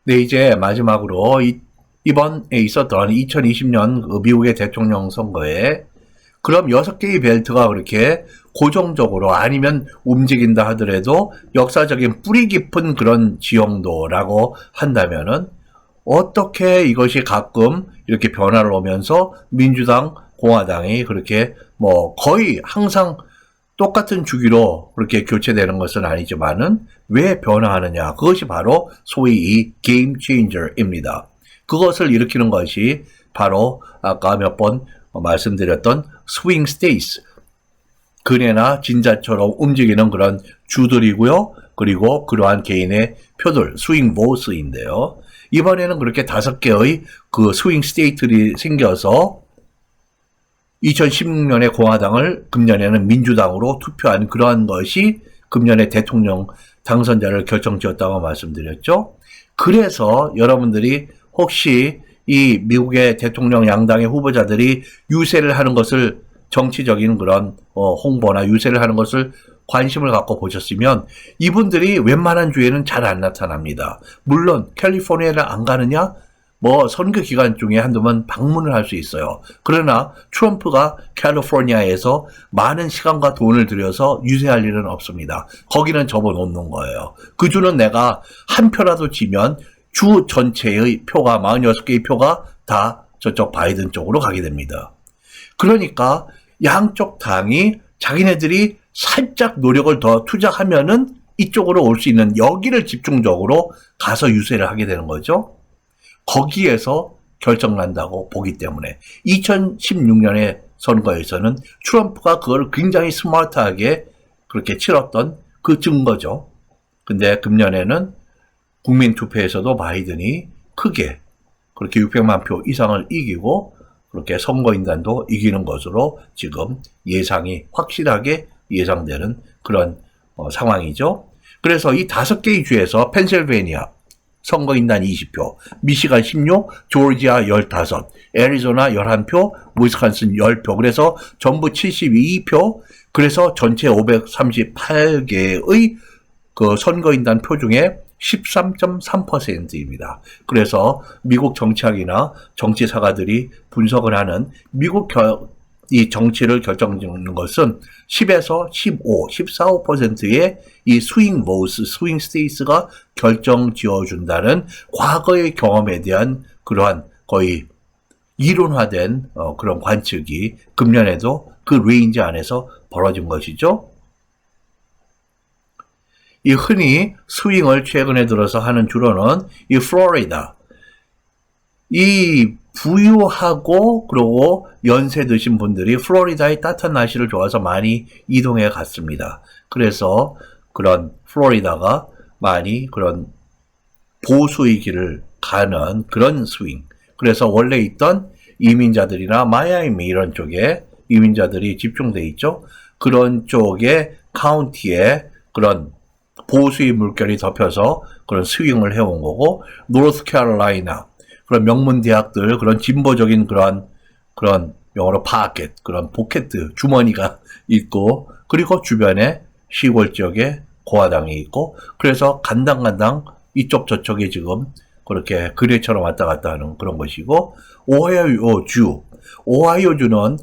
네, 이제 마지막으로 이번에 있었던 2020년 미국의 대통령 선거에 그럼 6개의 벨트가 그렇게 고정적으로 아니면 움직인다 하더라도 역사적인 뿌리 깊은 그런 지형도라고 한다면은 어떻게 이것이 가끔 이렇게 변화를 오면서 민주당, 공화당이 그렇게 뭐 거의 항상 똑같은 주기로 그렇게 교체되는 것은 아니지만은 왜 변화하느냐. 그것이 바로 소위 이 게임 체인저입니다. 그것을 일으키는 것이 바로 아까 몇 번 말씀드렸던 스윙 스테이스, 근해나 진자처럼 움직이는 그런 주들이고요. 그리고 그러한 개인의 표들, 스윙 보스인데요. 이번에는 그렇게 5개의 그 스윙 스테이트들이 생겨서 2016년에 공화당을 금년에는 민주당으로 투표한 그러한 것이 금년의 대통령 당선자를 결정지었다고 말씀드렸죠. 그래서 여러분들이 혹시 이 미국의 대통령 양당의 후보자들이 유세를 하는 것을 정치적인 그런 홍보나 유세를 하는 것을 관심을 갖고 보셨으면 이분들이 웬만한 주에는 잘 안 나타납니다. 물론 캘리포니아를 안 가느냐? 뭐 선거 기간 중에 한두 번 방문을 할 수 있어요. 그러나 트럼프가 캘리포니아에서 많은 시간과 돈을 들여서 유세할 일은 없습니다. 거기는 접어놓는 거예요. 그 주는 내가 한 표라도 지면 주 전체의 표가 46개의 표가 다 저쪽 바이든 쪽으로 가게 됩니다. 그러니까 양쪽 당이 자기네들이 살짝 노력을 더 투자하면은 이쪽으로 올 수 있는 여기를 집중적으로 가서 유세를 하게 되는 거죠. 거기에서 결정난다고 보기 때문에 2016년의 선거에서는 트럼프가 그걸 굉장히 스마트하게 그렇게 치렀던 그 증거죠. 근데 금년에는 국민투표에서도 바이든이 크게 그렇게 600만 표 이상을 이기고 그렇게 선거인단도 이기는 것으로 지금 예상이 확실하게 예상되는 그런 상황이죠. 그래서 이 5개의 주에서 펜실베니아 선거인단 20표, 미시간 16, 조지아 15, 애리조나 11표, 위스콘신 10표. 그래서 전부 72표. 그래서 전체 538개의 그 선거인단 표 중에 13.3%입니다. 그래서 미국 정치학이나 정치사가들이 분석을 하는 미국 이 정치를 결정짓는 것은 10에서 15, 14, 5%의 이 스윙 보스, 스윙 스테이스가 결정 지어준다는 과거의 경험에 대한 그러한 거의 이론화된 그런 관측이 금년에도 그 레인지 안에서 벌어진 것이죠. 이 흔히 스윙을 최근에 들어서 하는 주로는 이 플로리다, 이 부유하고 그리고 연세 드신 분들이 플로리다의 따뜻한 날씨를 좋아서 많이 이동해 갔습니다. 그래서 그런 플로리다가 많이 그런 보수의 길을 가는 그런 스윙. 그래서 원래 있던 이민자들이나 마이애미 이런 쪽에 이민자들이 집중돼 있죠. 그런 쪽에 카운티에 그런 보수의 물결이 덮여서 그런 스윙을 해온 거고, 노스캐롤라이나 그런 명문 대학들 그런 진보적인 그런 영어로 파켓 그런 포켓 주머니가 있고, 그리고 주변에 시골 지역에 공화당이 있고, 그래서 간당간당 이쪽 저쪽에 지금 그렇게 그네처럼 왔다 갔다 하는 그런 것이고, 오하이오주는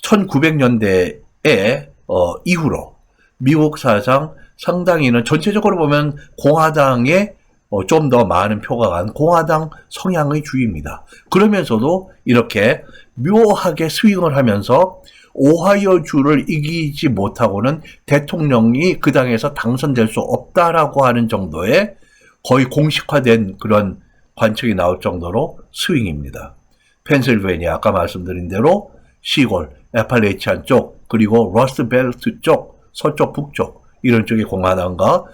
1900년대에 이후로 미국 사상 상당히는 전체적으로 보면 공화당에 좀 더 많은 표가 간 공화당 성향의 주입니다. 그러면서도 이렇게 묘하게 스윙을 하면서 오하이오주를 이기지 못하고는 대통령이 그 당에서 당선될 수 없다라고 하는 정도의 거의 공식화된 그런 관측이 나올 정도로 스윙입니다. 펜실베니아 아까 말씀드린 대로 시골, 애팔레이치안 쪽, 그리고 러스트벨트 쪽, 서쪽, 북쪽 이런 쪽의 공화당과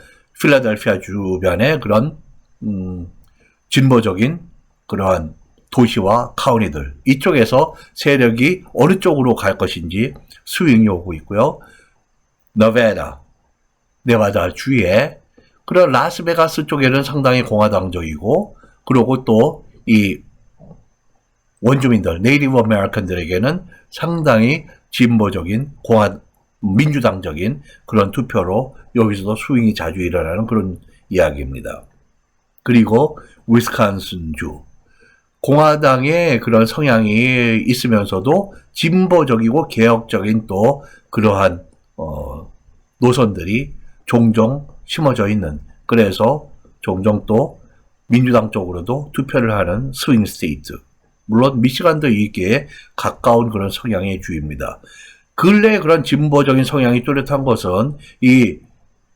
필라델피아 주변의 그런 진보적인 그러한 도시와 카운티들, 이쪽에서 세력이 어느 쪽으로 갈 것인지 스윙이 오고 있고요. 네바다 주에 그런 라스베가스 쪽에는 상당히 공화당적이고, 그리고 또 이 원주민들, 네이티브 아메리칸들에게는 상당히 진보적인 민주당적인 그런 투표로 여기서도 스윙이 자주 일어나는 그런 이야기입니다. 그리고 위스콘신주. 공화당의 그런 성향이 있으면서도 진보적이고 개혁적인 또 그러한 노선들이 종종 심어져 있는, 그래서 종종 또 민주당 쪽으로도 투표를 하는 스윙 스테이트. 물론 미시간도 이게 가까운 그런 성향의 주입니다. 근래 그런 진보적인 성향이 뚜렷한 것은 이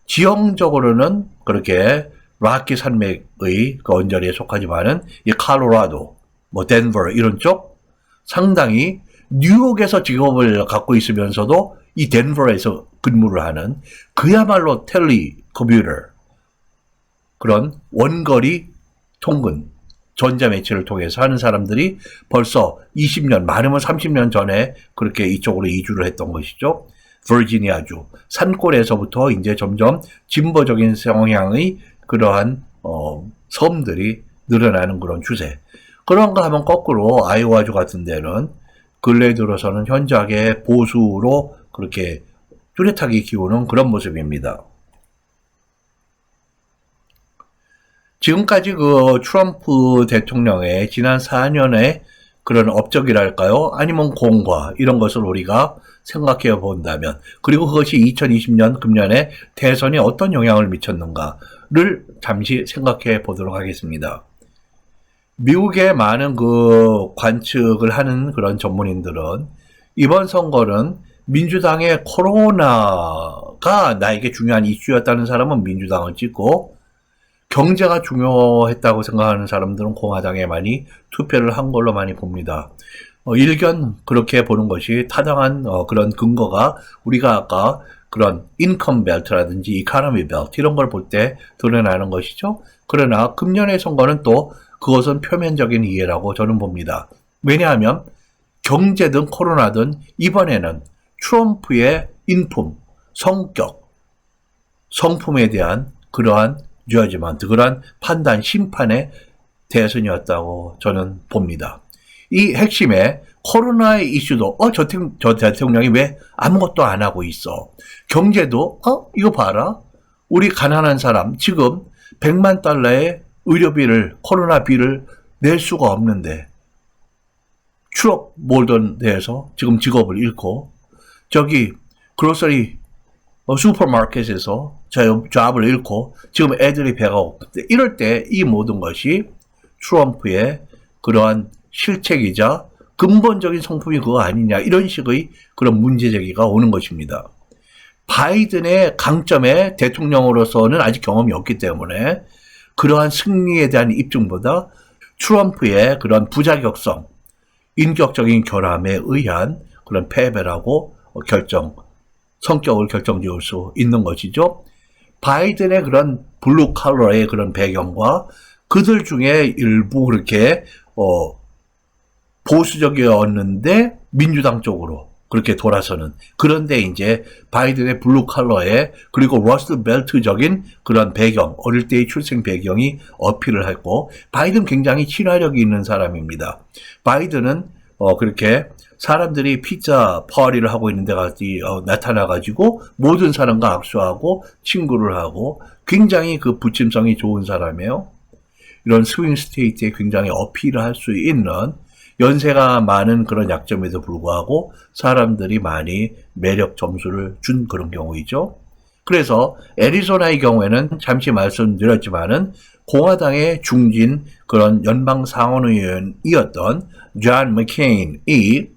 지형적으로는 그렇게 락키 산맥의 그 언저리에 속하지만은 이 콜로라도, 뭐 덴버 이런 쪽 상당히 뉴욕에서 직업을 갖고 있으면서도 이 덴버에서 근무를 하는 그야말로 텔리커뮤터, 그런 원거리 통근 전자매체를 통해서 하는 사람들이 벌써 20년, 많으면 30년 전에 그렇게 이쪽으로 이주를 했던 것이죠. 버지니아주 산골에서부터 이제 점점 진보적인 성향의 그러한 섬들이 늘어나는 그런 추세. 그런가 하면 거꾸로 아이오와주 같은 데는 근래 들어서는 현저하게 보수로 그렇게 뚜렷하게 기우는 그런 모습입니다. 지금까지 그 트럼프 대통령의 지난 4년의 그런 업적이랄까요? 아니면 공과 이런 것을 우리가 생각해 본다면, 그리고 그것이 2020년 금년에 대선에 어떤 영향을 미쳤는가를 잠시 생각해 보도록 하겠습니다. 미국의 많은 그 관측을 하는 그런 전문인들은 이번 선거는 민주당의 코로나가 나에게 중요한 이슈였다는 사람은 민주당을 찍고, 경제가 중요했다고 생각하는 사람들은 공화당에 많이 투표를 한 걸로 많이 봅니다. 일견 그렇게 보는 것이 타당한 그런 근거가 우리가 아까 그런 인컴 벨트라든지 이카노미 벨트 이런 걸 볼 때 드러나는 것이죠. 그러나 금년의 선거는 또 그것은 표면적인 이해라고 저는 봅니다. 왜냐하면 경제든 코로나든 이번에는 트럼프의 인품, 성격, 성품에 대한 그러한 저지먼트, 그러한 판단, 심판의 대선이었다고 저는 봅니다. 이 핵심에 코로나의 이슈도 저 대통령이 왜 아무것도 안 하고 있어. 경제도 이거 봐라. 우리 가난한 사람 지금 100만 달러의 의료비를, 코로나비를 낼 수가 없는데 추억 몰던 데에서 지금 직업을 잃고, 저기 그로서리 슈퍼마켓에서 잡을 잃고 지금 애들이 배가 고픈데, 이럴 때 이 모든 것이 트럼프의 그러한 실책이자 근본적인 성품이 그거 아니냐, 이런 식의 그런 문제제기가 오는 것입니다. 바이든의 강점에 대통령으로서는 아직 경험이 없기 때문에 그러한 승리에 대한 입증보다 트럼프의 그런 부자격성, 인격적인 결함에 의한 그런 패배라고 성격을 결정지을 수 있는 것이죠. 바이든의 그런 블루 칼러의 그런 배경과 그들 중에 일부 그렇게 보수적이었는데 민주당 쪽으로 그렇게 돌아서는, 그런데 이제 바이든의 블루 칼러의 그리고 러스트 벨트적인 그런 배경, 어릴 때의 출생 배경이 어필을 했고, 바이든 굉장히 친화력이 있는 사람입니다. 바이든은 그렇게 사람들이 피자 파티를 하고 있는 데가 나타나가지고 모든 사람과 악수하고 친구를 하고 굉장히 그 부침성이 좋은 사람이에요. 이런 스윙 스테이트에 굉장히 어필을 할 수 있는, 연세가 많은 그런 약점에도 불구하고 사람들이 많이 매력 점수를 준 그런 경우이죠. 그래서 애리조나의 경우에는 잠시 말씀드렸지만은 공화당의 중진 그런 연방 상원의원이었던 존 맥케인이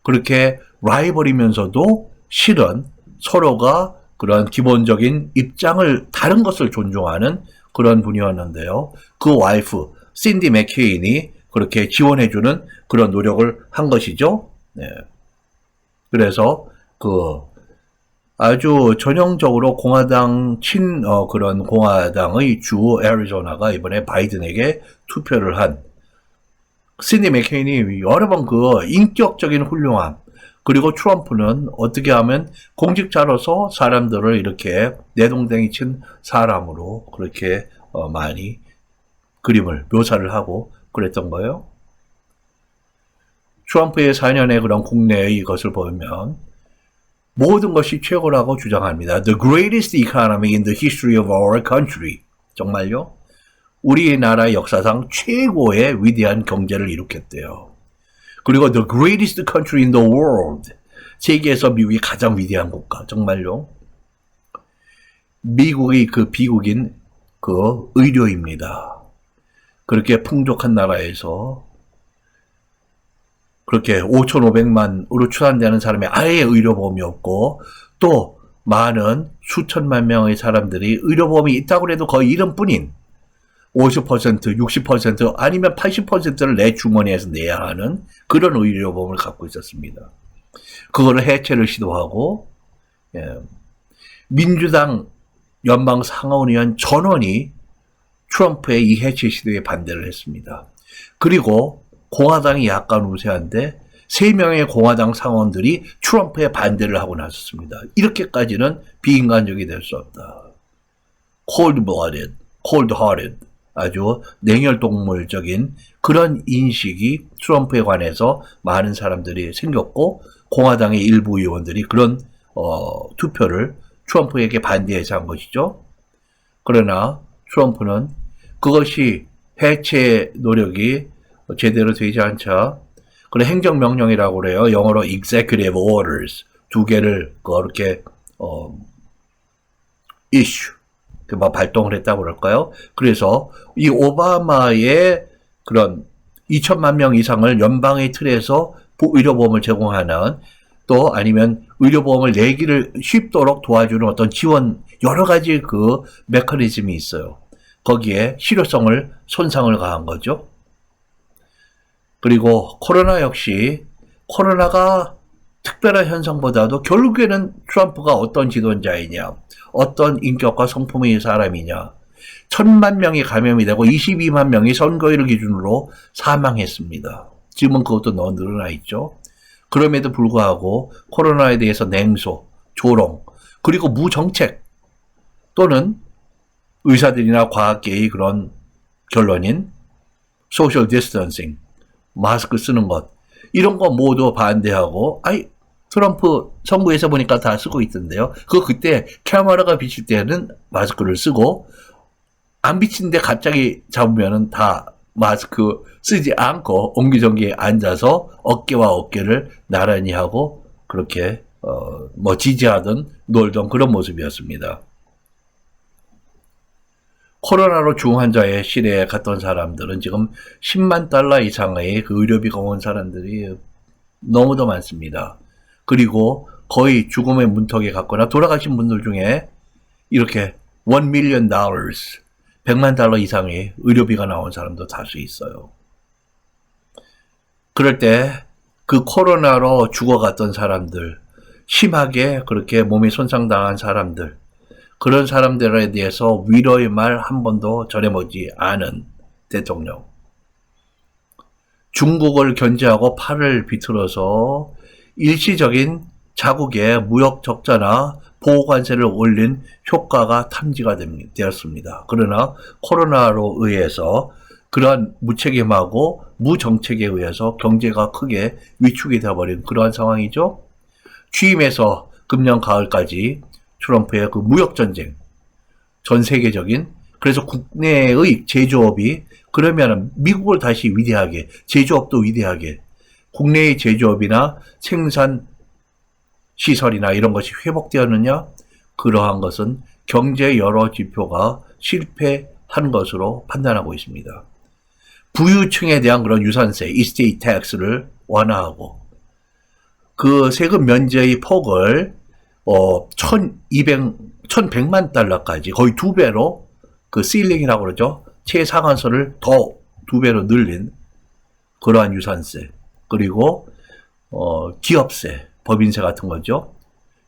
그렇게 라이벌이면서도 실은 서로가 그런 기본적인 입장을, 다른 것을 존중하는 그런 분이었는데요. 그 와이프 신디 맥케인이 그렇게 지원해주는 그런 노력을 한 것이죠. 네. 그래서 아주 전형적으로 공화당 그런 공화당의 주 애리조나가 이번에 바이든에게 투표를 한 신디 맥케인이 여러 번 그 인격적인 훌륭함, 그리고 트럼프는 어떻게 하면 공직자로서 사람들을 이렇게 내동댕이 친 사람으로 그렇게 많이 그림을 묘사를 하고 그랬던 거예요. 트럼프의 4년의 그런 국내의 이것을 보면 모든 것이 최고라고 주장합니다. The greatest economy in the history of our country. 정말요? 우리나라 역사상 최고의 위대한 경제를 일으켰대요. 그리고 the greatest country in the world. 세계에서 미국이 가장 위대한 국가. 정말요. 미국이 그 비국인 그 의료입니다. 그렇게 풍족한 나라에서 그렇게 5,500만으로 추산되는 사람이 아예 의료보험이 없고 또 많은 수천만 명의 사람들이 의료보험이 있다고 해도 거의 이름뿐인 50%, 60% 아니면 80%를 내 주머니에서 내야 하는 그런 의료보험을 갖고 있었습니다. 그거를 해체를 시도하고 민주당 연방 상하원의원 전원이 트럼프의 이 해체 시도에 반대를 했습니다. 그리고 공화당이 약간 우세한데 3명의 공화당 상원들이 트럼프에 반대를 하고 나섰습니다. 이렇게까지는 비인간적이 될 수 없다. cold-blooded, cold-hearted, 아주 냉혈동물적인 그런 인식이 트럼프에 관해서 많은 사람들이 생겼고 공화당의 일부 의원들이 그런 투표를 트럼프에게 반대해서 한 것이죠. 그러나 트럼프는 그것이 해체 노력이 제대로 되지 않자 그런 행정명령이라고 그래요. 영어로 executive orders 2개를 그렇게 issue 발동을 했다고 그럴까요? 그래서 이 오바마의 그런 2천만 명 이상을 연방의 틀에서 의료보험을 제공하는 또 아니면 의료보험을 내기를 쉽도록 도와주는 어떤 지원 여러 가지 그 메커니즘이 있어요. 거기에 실효성을 손상을 가한 거죠. 그리고 코로나 역시 코로나가 특별한 현상보다도 결국에는 트럼프가 어떤 지도자이냐, 어떤 인격과 성품의 사람이냐, 1,000만 명이 감염이 되고 22만 명이 선거일을 기준으로 사망했습니다. 지금은 그것도 더 늘어나 있죠. 그럼에도 불구하고 코로나에 대해서 냉소, 조롱, 그리고 무정책 또는 의사들이나 과학계의 그런 결론인 소셜 디스턴싱, 마스크 쓰는 것 이런 거 모두 반대하고 트럼프 선거에서 보니까 다 쓰고 있던데요. 그때 카메라가 비칠 때는 마스크를 쓰고 안 비치는데 갑자기 잡으면은 다 마스크 쓰지 않고 옹기종기 앉아서 어깨와 어깨를 나란히 하고 그렇게 지지하던 놀던 그런 모습이었습니다. 코로나로 중환자의 실에 갔던 사람들은 지금 10만 달러 이상의 그 의료비가 온 사람들이 너무도 많습니다. 그리고 거의 죽음의 문턱에 갔거나 돌아가신 분들 중에 이렇게 $1 million, 100만 달러 이상의 의료비가 나온 사람도 다수 있어요. 그럴 때 그 코로나로 죽어갔던 사람들, 심하게 그렇게 몸이 손상당한 사람들, 그런 사람들에 대해서 위로의 말 한 번도 전해보지 않은 대통령. 중국을 견제하고 팔을 비틀어서 일시적인 자국의 무역 적자나 보호관세를 올린 효과가 탐지가 되었습니다. 그러나 코로나로 의해서 그러한 무책임하고 무정책에 의해서 경제가 크게 위축이 되어버린 그러한 상황이죠. 취임해서 금년 가을까지 트럼프의 그 무역전쟁, 전 세계적인, 그래서 국내의 제조업이 그러면 미국을 다시 위대하게, 제조업도 위대하게, 국내의 제조업이나 생산 시설이나 이런 것이 회복되었느냐? 그러한 것은 경제 여러 지표가 실패한 것으로 판단하고 있습니다. 부유층에 대한 그런 유산세, 이스테이트 텍스를 완화하고 그 세금 면제의 폭을 1,100만 달러까지 거의 2배로 그 실링이라고 그러죠. 최상한선을 더 2배로 늘린 그러한 유산세 그리고 기업세, 법인세 같은 거죠.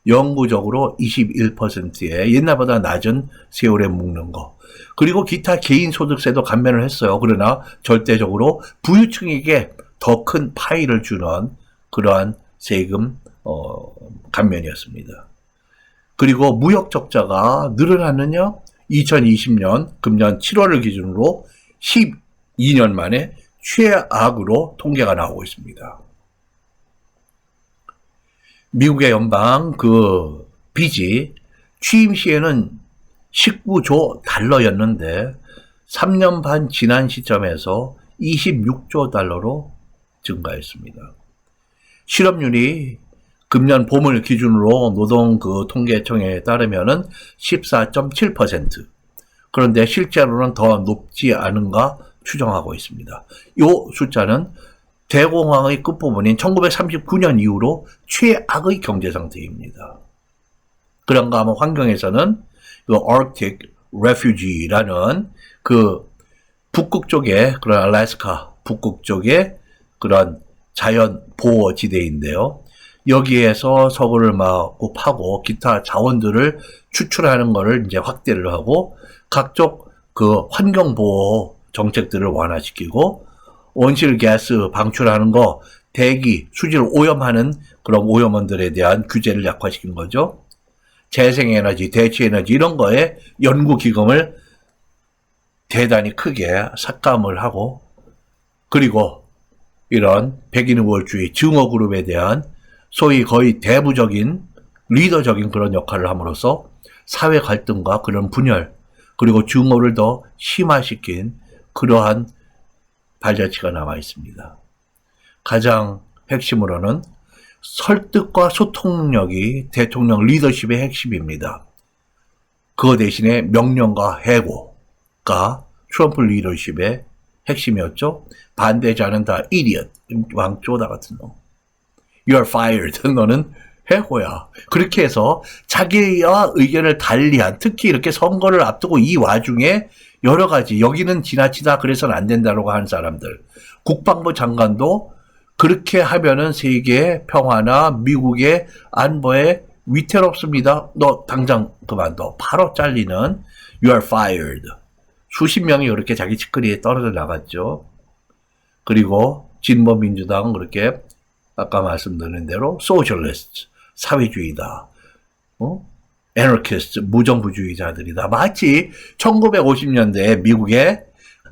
영구적으로 21%의 옛날보다 낮은 세월에 묶는 거. 그리고 기타 개인소득세도 감면을 했어요. 그러나 절대적으로 부유층에게 더 큰 파이를 주는 그러한 세금 감면이었습니다. 그리고 무역 적자가 늘어났느냐? 2020년 금년 7월을 기준으로 12년 만에 최악으로 통계가 나오고 있습니다. 미국의 연방 그 빚이 취임 시에는 19조 달러였는데 3년 반 지난 시점에서 26조 달러로 증가했습니다. 실업률이 금년 봄을 기준으로 노동 통계청에 따르면은 14.7%. 그런데 실제로는 더 높지 않은가 추정하고 있습니다. 이 숫자는 대공황의 끝부분인 1939년 이후로 최악의 경제 상태입니다. 그런가 하면 환경에서는 Arctic Refugee라는 북극 쪽에 그런 알래스카 북극 쪽에 그런 자연 보호 지대인데요. 여기에서 석유를 막 파고 기타 자원들을 추출하는 것을 이제 확대를 하고 각종 환경 보호 정책들을 완화시키고 온실가스 방출하는 거, 대기, 수질 오염하는 그런 오염원들에 대한 규제를 약화시킨 거죠. 재생에너지, 대체에너지 이런 거에 연구기금을 대단히 크게 삭감을 하고 그리고 이런 백인 우월주의 증오그룹에 대한 소위 거의 대부적인 리더적인 그런 역할을 함으로써 사회 갈등과 그런 분열 그리고 증오를 더 심화시킨 그러한 발자취가 남아 있습니다. 가장 핵심으로는 설득과 소통력이 대통령 리더십의 핵심입니다. 그거 대신에 명령과 해고가 트럼프 리더십의 핵심이었죠. 반대자는 다 idiot, 왕쪼다 같은 놈. You are fired. 너는 해고야. 그렇게 해서 자기와 의견을 달리한 특히 이렇게 선거를 앞두고 이 와중에 여러 가지 여기는 지나치다 그래서는 안 된다고 하는 사람들 국방부 장관도 그렇게 하면은 세계의 평화나 미국의 안보에 위태롭습니다. 너 당장 그만둬. 바로 잘리는 You are fired. 수십 명이 그렇게 자기 측근이 떨어져 나갔죠. 그리고 진보민주당은 그렇게 아까 말씀드린 대로 소셜리스트, 사회주의다. 애너키스트, 무정부주의자들이다. 마치 1950년대에 미국의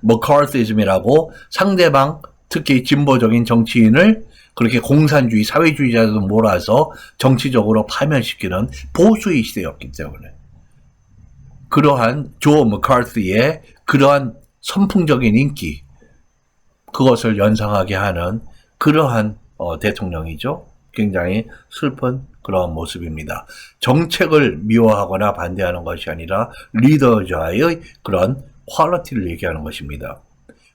머카르티즘이라고 상대방 특히 진보적인 정치인을 그렇게 공산주의, 사회주의자도 몰아서 정치적으로 파멸시키는 보수의 시대였기 때문에 그러한 조 머카르티의 그러한 선풍적인 인기 그것을 연상하게 하는 그러한 대통령이죠. 굉장히 슬픈 그런 모습입니다. 정책을 미워하거나 반대하는 것이 아니라 리더자의 그런 퀄리티를 얘기하는 것입니다.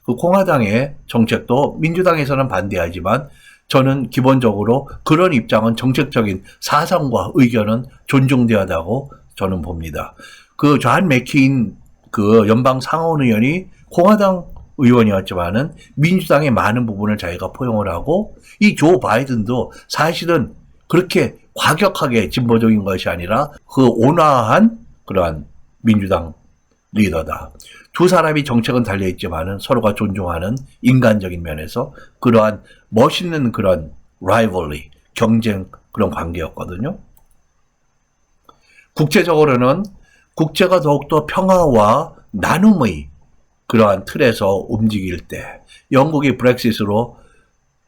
그 공화당의 정책도 민주당에서는 반대하지만 저는 기본적으로 그런 입장은 정책적인 사상과 의견은 존중되어야하다고 저는 봅니다. 그 존 맥케인 그 연방 상원 의원이 공화당 의원이었지만은 민주당의 많은 부분을 자기가 포용을 하고 이 조 바이든도 사실은 그렇게 과격하게 진보적인 것이 아니라 그 온화한 그러한 민주당 리더다. 두 사람이 정책은 달려있지만은 서로가 존중하는 인간적인 면에서 그러한 멋있는 그런 라이벌리, 경쟁 그런 관계였거든요. 국제적으로는 국제가 더욱더 평화와 나눔의 그러한 틀에서 움직일 때 영국이 브렉시트로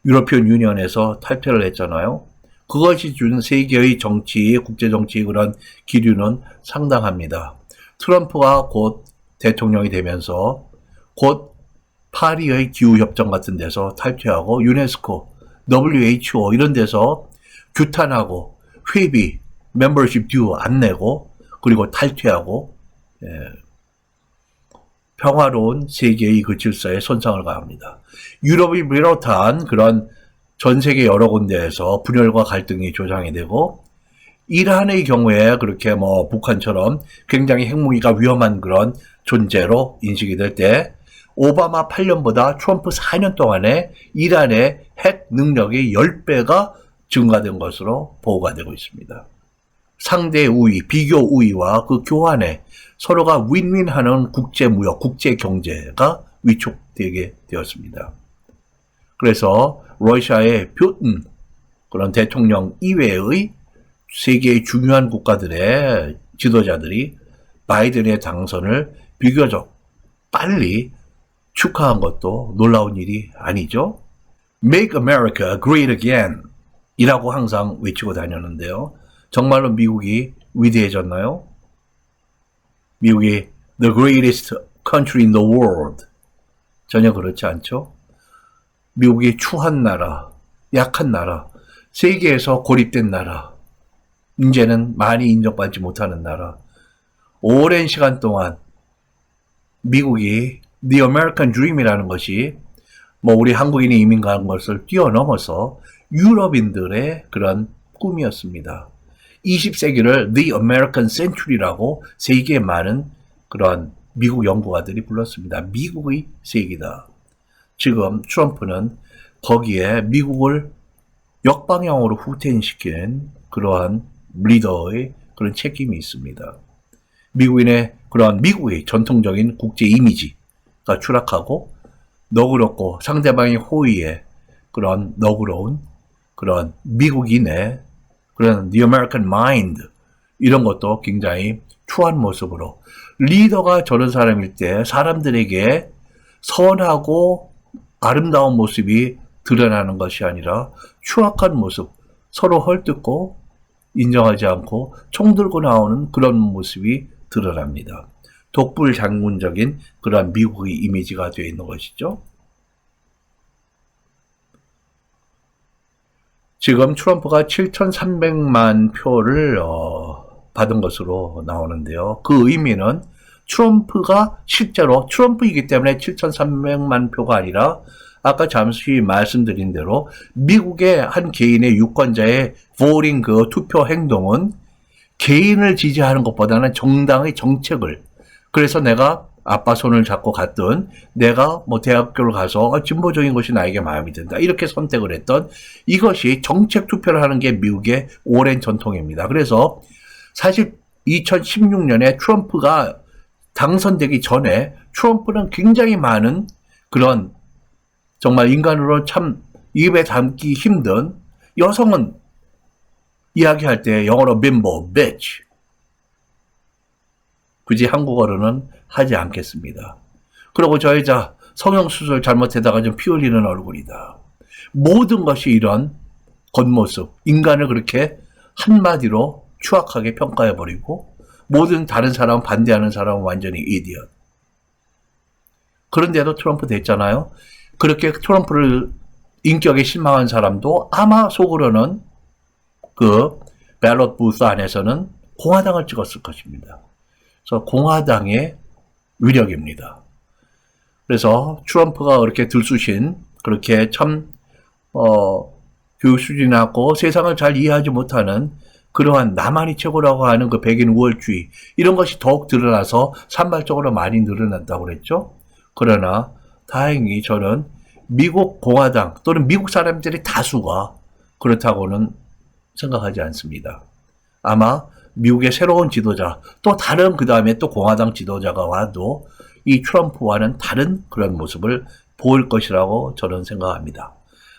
유로피언 유니언에서 탈퇴를 했잖아요. 그것이 준 세계의 정치, 국제정치의 그런 기류는 상당합니다. 트럼프가 곧 대통령이 되면서 곧 파리의 기후협정 같은 데서 탈퇴하고 유네스코, WHO 이런 데서 규탄하고 회비, 멤버십 듀 안 내고 그리고 탈퇴하고 평화로운 세계의 그 질서에 손상을 가합니다. 유럽이 비롯한 그런 전 세계 여러 군데에서 분열과 갈등이 조장이 되고 이란의 경우에 그렇게 북한처럼 굉장히 핵무기가 위험한 그런 존재로 인식이 될 때 오바마 8년보다 트럼프 4년 동안에 이란의 핵 능력이 10배가 증가된 것으로 보고가 되고 있습니다. 상대 우위, 비교 우위와 그 교환에 서로가 윈윈하는 국제무역, 국제경제가 위촉되게 되었습니다. 그래서 러시아의 푸틴 그런 대통령 이외의 세계의 중요한 국가들의 지도자들이 바이든의 당선을 비교적 빨리 축하한 것도 놀라운 일이 아니죠. Make America Great Again 이라고 항상 외치고 다녔는데요. 정말로 미국이 위대해졌나요? 미국이 The Greatest country in the world. 전혀 그렇지 않죠. 미국이 추한 나라, 약한 나라, 세계에서 고립된 나라, 이제는 많이 인정받지 못하는 나라. 오랜 시간 동안 미국이 The American Dream이라는 것이 뭐 우리 한국인이 이민 간 것을 뛰어넘어서 유럽인들의 그런 꿈이었습니다. 20세기를 The American Century라고 세계에 많은 그런 미국 연구가들이 불렀습니다. 미국의 세기다. 지금 트럼프는 거기에 미국을 역방향으로 후퇴시킨 그러한 리더의 그런 책임이 있습니다. 미국의 전통적인 국제 이미지가 추락하고 너그럽고 상대방의 호의에 그런 너그러운 그런 미국인의 그런 The American Mind 이런 것도 굉장히 추한 모습으로 리더가 저런 사람일 때 사람들에게 선하고 아름다운 모습이 드러나는 것이 아니라 추악한 모습, 서로 헐뜯고 인정하지 않고 총 들고 나오는 그런 모습이 드러납니다. 독불장군적인 그런 미국의 이미지가 되어 있는 것이죠. 지금 트럼프가 7,300만 표를 받은 것으로 나오는데요. 그 의미는 트럼프가 실제로 트럼프이기 때문에 7,300만 표가 아니라 아까 잠시 말씀드린 대로 미국의 한 개인의 유권자의 voting 그 투표 행동은 개인을 지지하는 것보다는 정당의 정책을, 그래서 내가 아빠 손을 잡고 갔던, 내가 뭐 대학교를 가서 진보적인 것이 나에게 마음이 든다 이렇게 선택을 했던, 이것이 정책 투표를 하는 게 미국의 오랜 전통입니다. 그래서 사실 2016년에 트럼프가 당선되기 전에 트럼프는 굉장히 많은 그런 정말 인간으로 참 입에 담기 힘든, 여성은 이야기할 때 영어로 bimbo, bitch, 굳이 한국어로는 하지 않겠습니다. 그리고 저 여자 성형수술 잘못하다가 좀 피 흘리는 얼굴이다. 모든 것이 이런 겉모습, 인간을 그렇게 한마디로 추악하게 평가해버리고 모든 다른 사람, 반대하는 사람은 완전히 이디엇. 그런데도 트럼프 됐잖아요. 그렇게 트럼프를 인격에 실망한 사람도 아마 속으로는 그 밸럿 부스 안에서는 공화당을 찍었을 것입니다. 그래서 공화당의 위력입니다. 그래서 트럼프가 그렇게 들쑤신, 그렇게 참 교육 수준이 낮고 세상을 잘 이해하지 못하는 그러한 나만이 최고라고 하는 그 백인 우월주의, 이런 것이 더욱 드러나서 산발적으로 많이 늘어났다고 그랬죠. 그러나 다행히 저는 미국 공화당 또는 미국 사람들의 다수가 그렇다고는 생각하지 않습니다. 아마 미국의 새로운 지도자, 또 다른 그 다음에 또 공화당 지도자가 와도 이 트럼프와는 다른 그런 모습을 보일 것이라고 저는 생각합니다.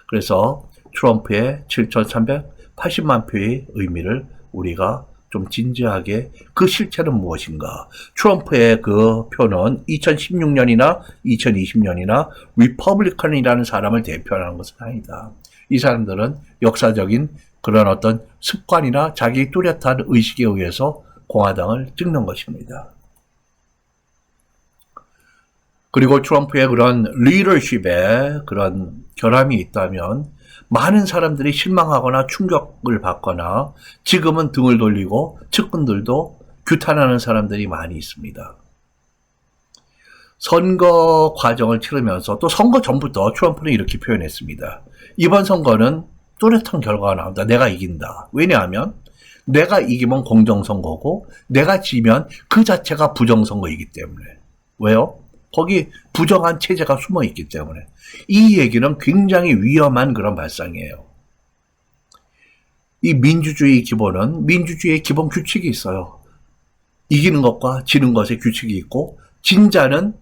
그래서 트럼프의 7,380만 표의 의미를 우리가 좀 진지하게, 그 실체는 무엇인가? 트럼프의 그 표는 2016년이나 2020년이나 리퍼블리컨이라는 사람을 대표하는 것은 아니다. 이 사람들은 역사적인 그런 어떤 습관이나 자기 뚜렷한 의식에 의해서 공화당을 찍는 것입니다. 그리고 트럼프의 그런 리더십에 그런 결함이 있다면 많은 사람들이 실망하거나 충격을 받거나 지금은 등을 돌리고 측근들도 규탄하는 사람들이 많이 있습니다. 선거 과정을 치르면서 또 선거 전부터 트럼프는 이렇게 표현했습니다. 이번 선거는 뚜렷한 결과가 나온다. 내가 이긴다. 왜냐하면 내가 이기면 공정선거고 내가 지면 그 자체가 부정선거이기 때문에. 왜요? 거기 부정한 체제가 숨어 있기 때문에. 이 얘기는 굉장히 위험한 그런 발상이에요. 이 민주주의의 기본은 민주주의의 기본 규칙이 있어요. 이기는 것과 지는 것의 규칙이 있고 진자는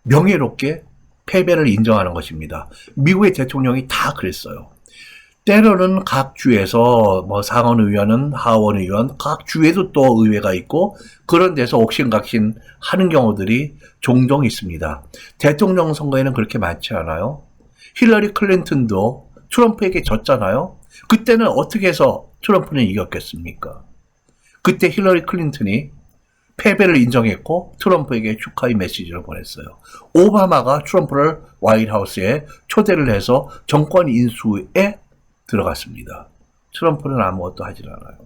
명예롭게 패배를 인정하는 것입니다. 미국의 대통령이 다 그랬어요. 때로는 각 주에서 뭐 상원의원은 하원의원, 각 주에도 또 의회가 있고 그런 데서 옥신각신 하는 경우들이 종종 있습니다. 대통령 선거에는 그렇게 많지 않아요. 힐러리 클린턴도 트럼프에게 졌잖아요. 그때는 어떻게 해서 트럼프는 이겼겠습니까? 그때 힐러리 클린턴이 패배를 인정했고 트럼프에게 축하의 메시지를 보냈어요. 오바마가 트럼프를 화이트하우스에 초대를 해서 정권 인수에 들어갔습니다. 트럼프는 아무것도 하질 않아요.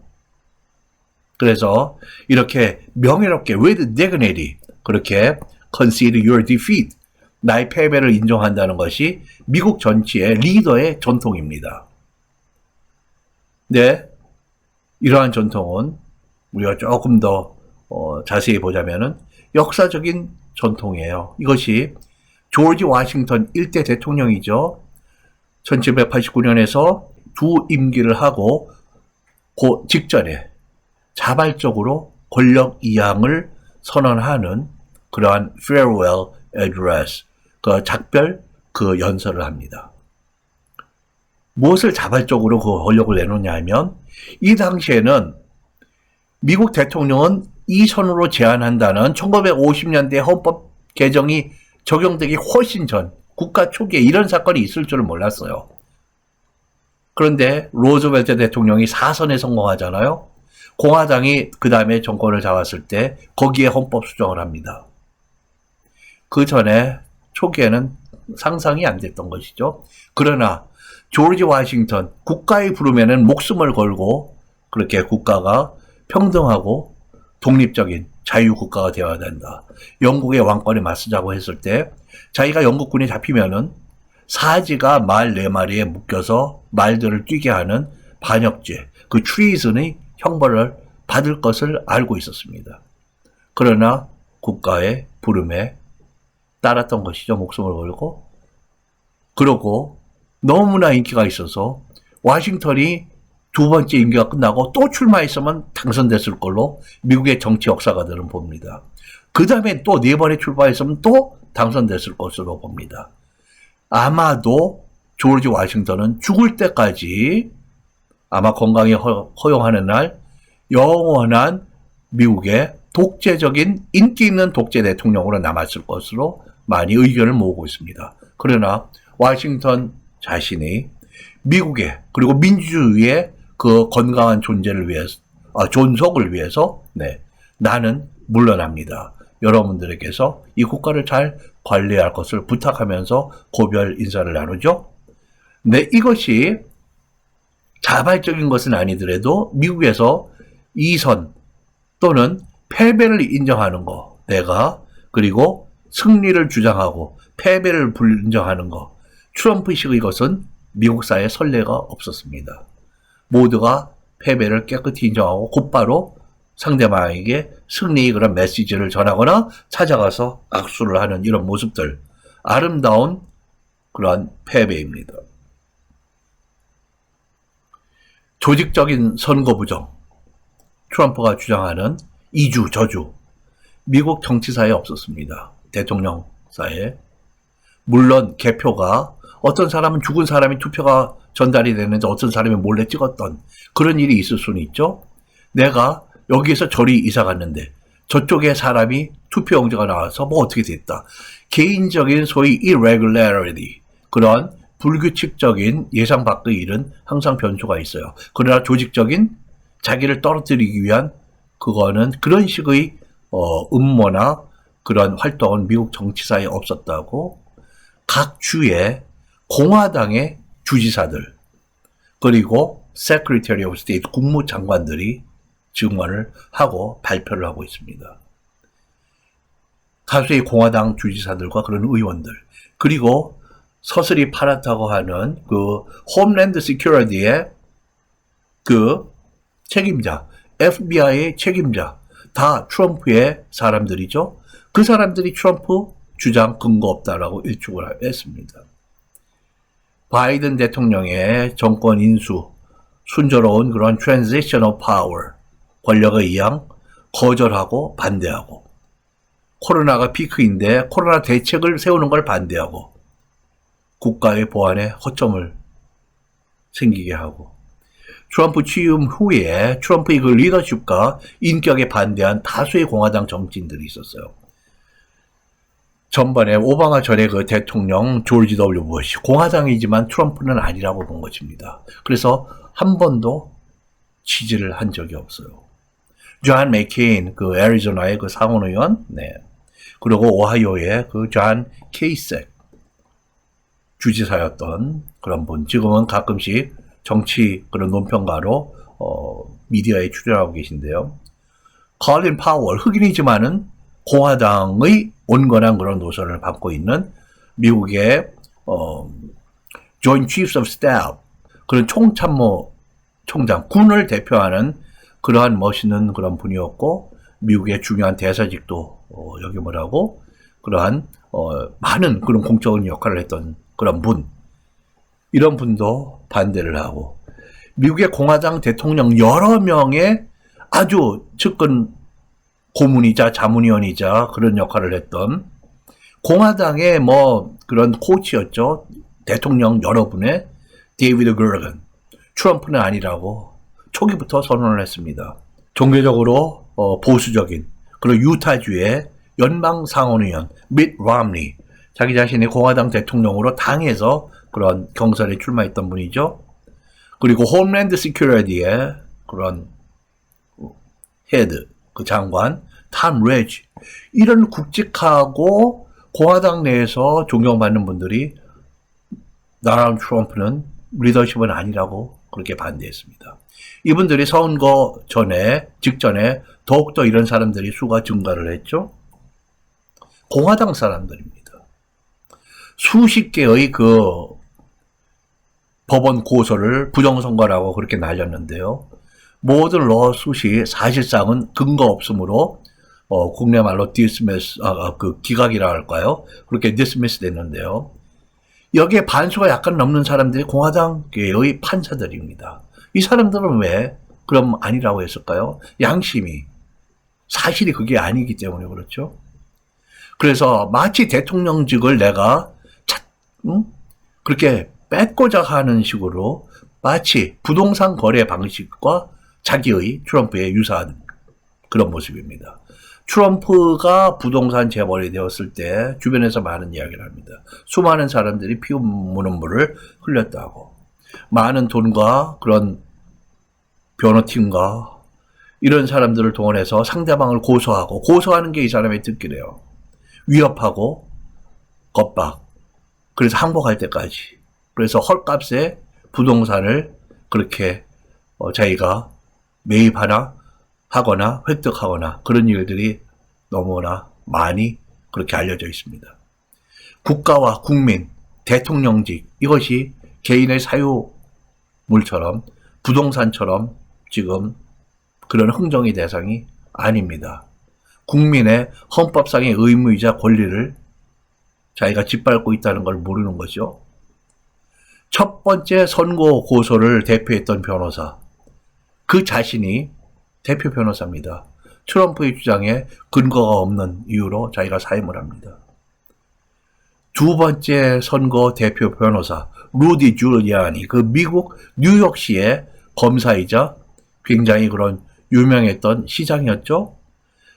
그래서 이렇게 명예롭게 with dignity 그렇게 concede your defeat 나의 패배를 인정한다는 것이 미국 정치의 리더의 전통입니다. 네, 이러한 전통은 우리가 조금 더 자세히 보자면은 역사적인 전통이에요. 이것이 조지 워싱턴 1대 대통령이죠. 1789년에서 두 임기를 하고 그 직전에 자발적으로 권력 이양을 선언하는 그러한 farewell address, 그 작별 그 연설을 합니다. 무엇을 자발적으로 그 권력을 내놓냐 하면 이 당시에는 미국 대통령은 이선으로 제안한다는 1950년대 헌법 개정이 적용되기 훨씬 전 국가 초기에 이런 사건이 있을 줄은 몰랐어요. 그런데 로즈벨트 대통령이 4선에 성공하잖아요. 공화당이 그 다음에 정권을 잡았을 때 거기에 헌법 수정을 합니다. 그 전에 초기에는 상상이 안 됐던 것이죠. 그러나 조지 워싱턴 국가의 부름에는 목숨을 걸고 그렇게 국가가 평등하고 독립적인 자유국가가 되어야 된다. 영국의 왕권에 맞서자고 했을 때 자기가 영국군에 잡히면은 사지가 말 4마리에 묶여서 말들을 뛰게 하는 반역죄, 그 트리즌의 형벌을 받을 것을 알고 있었습니다. 그러나 국가의 부름에 따랐던 것이죠. 목숨을 걸고. 그러고 너무나 인기가 있어서 워싱턴이 두 번째 임기가 끝나고 또 출마했으면 당선됐을 걸로 미국의 정치 역사가들은 봅니다. 그 다음에 또 4번에 출마했으면 또 당선됐을 것으로 봅니다. 아마도 조지 워싱턴은 죽을 때까지 아마 건강이 허용하는 날 영원한 미국의 독재적인 인기 있는 독재 대통령으로 남았을 것으로 많이 의견을 모으고 있습니다. 그러나 워싱턴 자신이 미국의 그리고 민주주의의 그 건강한 존재를 위해서, 존속을 위해서 나는 물러납니다. 여러분들에게서 이 국가를 잘 관리할 것을 부탁하면서 고별 인사를 나누죠. 네, 이것이 자발적인 것은 아니더라도 미국에서 이선 또는 패배를 인정하는 거, 내가 그리고 승리를 주장하고 패배를 불인정하는 거, 트럼프식의 것은 미국 사회에 선례가 없었습니다. 모두가 패배를 깨끗이 인정하고 곧바로 상대방에게 승리의 그런 메시지를 전하거나 찾아가서 악수를 하는 이런 모습들, 아름다운 그런 패배입니다. 조직적인 선거 부정, 트럼프가 주장하는 이주, 저주, 미국 정치사에 없었습니다. 대통령사에. 물론 개표가 어떤 사람은 죽은 사람이 투표가 전달이 되는데 어떤 사람이 몰래 찍었던 그런 일이 있을 수는 있죠. 내가 여기에서 저리 이사 갔는데 저쪽에 사람이 투표용지가 나와서 뭐 어떻게 됐다. 개인적인 소위 irregularity, 그런 불규칙적인 예상 밖의 일은 항상 변수가 있어요. 그러나 조직적인 자기를 떨어뜨리기 위한 그거는 그런 식의 음모나 그런 활동은 미국 정치사에 없었다고 각 주의 공화당의 주지사들 그리고 Secretary of State 국무장관들이 증언을 하고 발표를 하고 있습니다. 다수의 공화당 주지사들과 그런 의원들 그리고 서슬이 팔았다고 하는 그 홈랜드 시큐리티의 그 책임자, FBI의 책임자 다 트럼프의 사람들이죠. 그 사람들이 트럼프 주장 근거 없다라고 일축을 했습니다. 바이든 대통령의 정권 인수, 순조로운 그런 transitional power, 권력의 이양 거절하고 반대하고 코로나가 피크인데 코로나 대책을 세우는 걸 반대하고 국가의 보안에 허점을 생기게 하고 트럼프 취임 후에 트럼프의 그 리더십과 인격에 반대한 다수의 공화당 정치인들이 있었어요. 전번에 오바마 전에 그 대통령 조지 W. 부시 공화당이지만 트럼프는 아니라고 본 것입니다. 그래서 한 번도 지지를 한 적이 없어요. 존 맥케인, 그 애리조나의 그 상원의원, 네. 그리고 오하이오의 그 존 케이색 주지사였던 그런 분. 지금은 가끔씩 정치 그런 논평가로 미디어에 출연하고 계신데요. 컬린 파월, 흑인이지만은 공화당의 온건한 그런 노선을 받고 있는 미국의 Joint Chiefs of Staff, 그런 총참모 총장, 군을 대표하는 그러한 멋있는 그런 분이었고, 미국의 중요한 대사직도 역임을 하고, 그러한 많은 그런 공적인 역할을 했던 그런 분, 이런 분도 반대를 하고, 미국의 공화당 대통령 여러 명의 아주 측근 고문이자 자문위원이자 그런 역할을 했던 공화당의 뭐 그런 코치였죠. 대통령 여러분의 데이비드 그러건, 트럼프는 아니라고 초기부터 선언을 했습니다. 종교적으로 보수적인 그리고 유타주의 연방 상원의원 밋 롬니, 자기 자신이 공화당 대통령으로 당에서 그런 경선에 출마했던 분이죠. 그리고 홈랜드 시큐리티의 그런 헤드, 그 장관 탐 레지, 이런 굵직하고 공화당 내에서 존경받는 분들이 도널드 트럼프는 리더십은 아니라고 그렇게 반대했습니다. 이분들이 선거 직전에 더욱더 이런 사람들이 수가 증가를 했죠. 공화당 사람들입니다. 수십 개의 그 법원 고소를 부정선거라고 그렇게 날렸는데요. 모든 러수시 사실상은 근거 없으므로 국내 말로 dismiss, 그 기각이라 할까요? 그렇게 dismiss 됐는데요. 여기에 반수가 약간 넘는 사람들이 공화당계의 판사들입니다. 이 사람들은 왜 그럼 아니라고 했을까요? 양심이, 사실이 그게 아니기 때문에 그렇죠. 그래서 마치 대통령직을 내가 그렇게 뺏고자 하는 식으로 마치 부동산 거래 방식과 자기의 트럼프의 유사한 그런 모습입니다. 트럼프가 부동산 재벌이 되었을 때 주변에서 많은 이야기를 합니다. 수많은 사람들이 피우는 물을 흘렸다고. 많은 돈과 그런 변호팀과 이런 사람들을 동원해서 상대방을 고소하고, 고소하는 게 이 사람의 특기래요. 위협하고 겁박, 그래서 항복할 때까지. 그래서 헐값에 부동산을 그렇게 자기가 매입하나 하거나 획득하거나 그런 일들이 너무나 많이 그렇게 알려져 있습니다. 국가와 국민, 대통령직, 이것이 개인의 사유물처럼, 부동산처럼 지금 그런 흥정의 대상이 아닙니다. 국민의 헌법상의 의무이자 권리를 자기가 짓밟고 있다는 걸 모르는 거죠. 첫 번째 선고 고소를 대표했던 변호사, 그 자신이 대표 변호사입니다. 트럼프의 주장에 근거가 없는 이유로 자기가 사임을 합니다. 두 번째 선거 대표 변호사 루디 줄리아니, 그 미국 뉴욕시의 검사이자 굉장히 그런 유명했던 시장이었죠.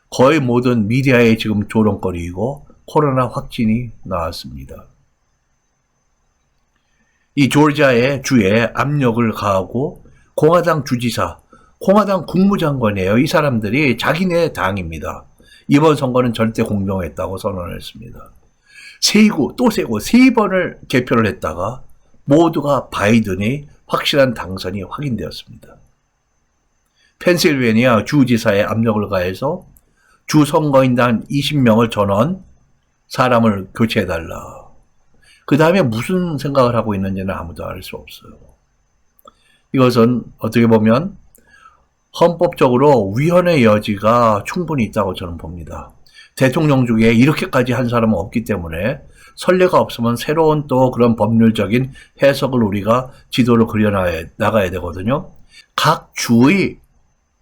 거의 모든 미디어의 지금 조롱거리이고 코로나 확진이 나왔습니다. 이 조지아의 주에 압력을 가하고 공화당 주지사, 공화당 국무장관이에요. 이 사람들이 자기네 당입니다. 이번 선거는 절대 공정했다고 선언했습니다. 세고 또 세고 3번을 개표를 했다가 모두가 바이든이 확실한 당선이 확인되었습니다. 펜실베니아 주지사에 압력을 가해서 주 선거인단 20명을 전원 사람을 교체해달라. 그 다음에 무슨 생각을 하고 있는지는 아무도 알 수 없어요. 이것은 어떻게 보면 헌법적으로 위헌의 여지가 충분히 있다고 저는 봅니다. 대통령 중에 이렇게까지 한 사람은 없기 때문에 선례가 없으면 새로운 또 그런 법률적인 해석을 우리가 지도를 그려나가야 되거든요. 각 주의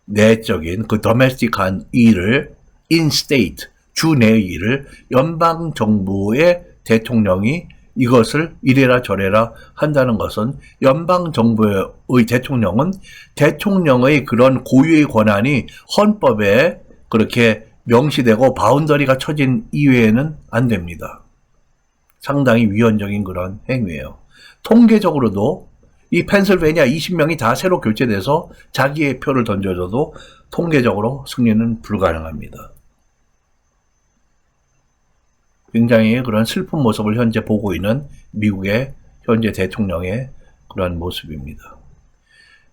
내적인 그 도메스틱한 일을 in-state, 주 내의 일을 연방정부의 대통령이 이것을 이래라 저래라 한다는 것은 연방정부의 대통령은 대통령의 그런 고유의 권한이 헌법에 그렇게 명시되고 바운더리가 쳐진 이외에는 안 됩니다. 상당히 위헌적인 그런 행위예요. 통계적으로도 이 펜실베니아 20명이 다 새로 교체돼서 자기의 표를 던져줘도 통계적으로 승리는 불가능합니다. 굉장히 그런 슬픈 모습을 현재 보고 있는 미국의 현재 대통령의 그런 모습입니다.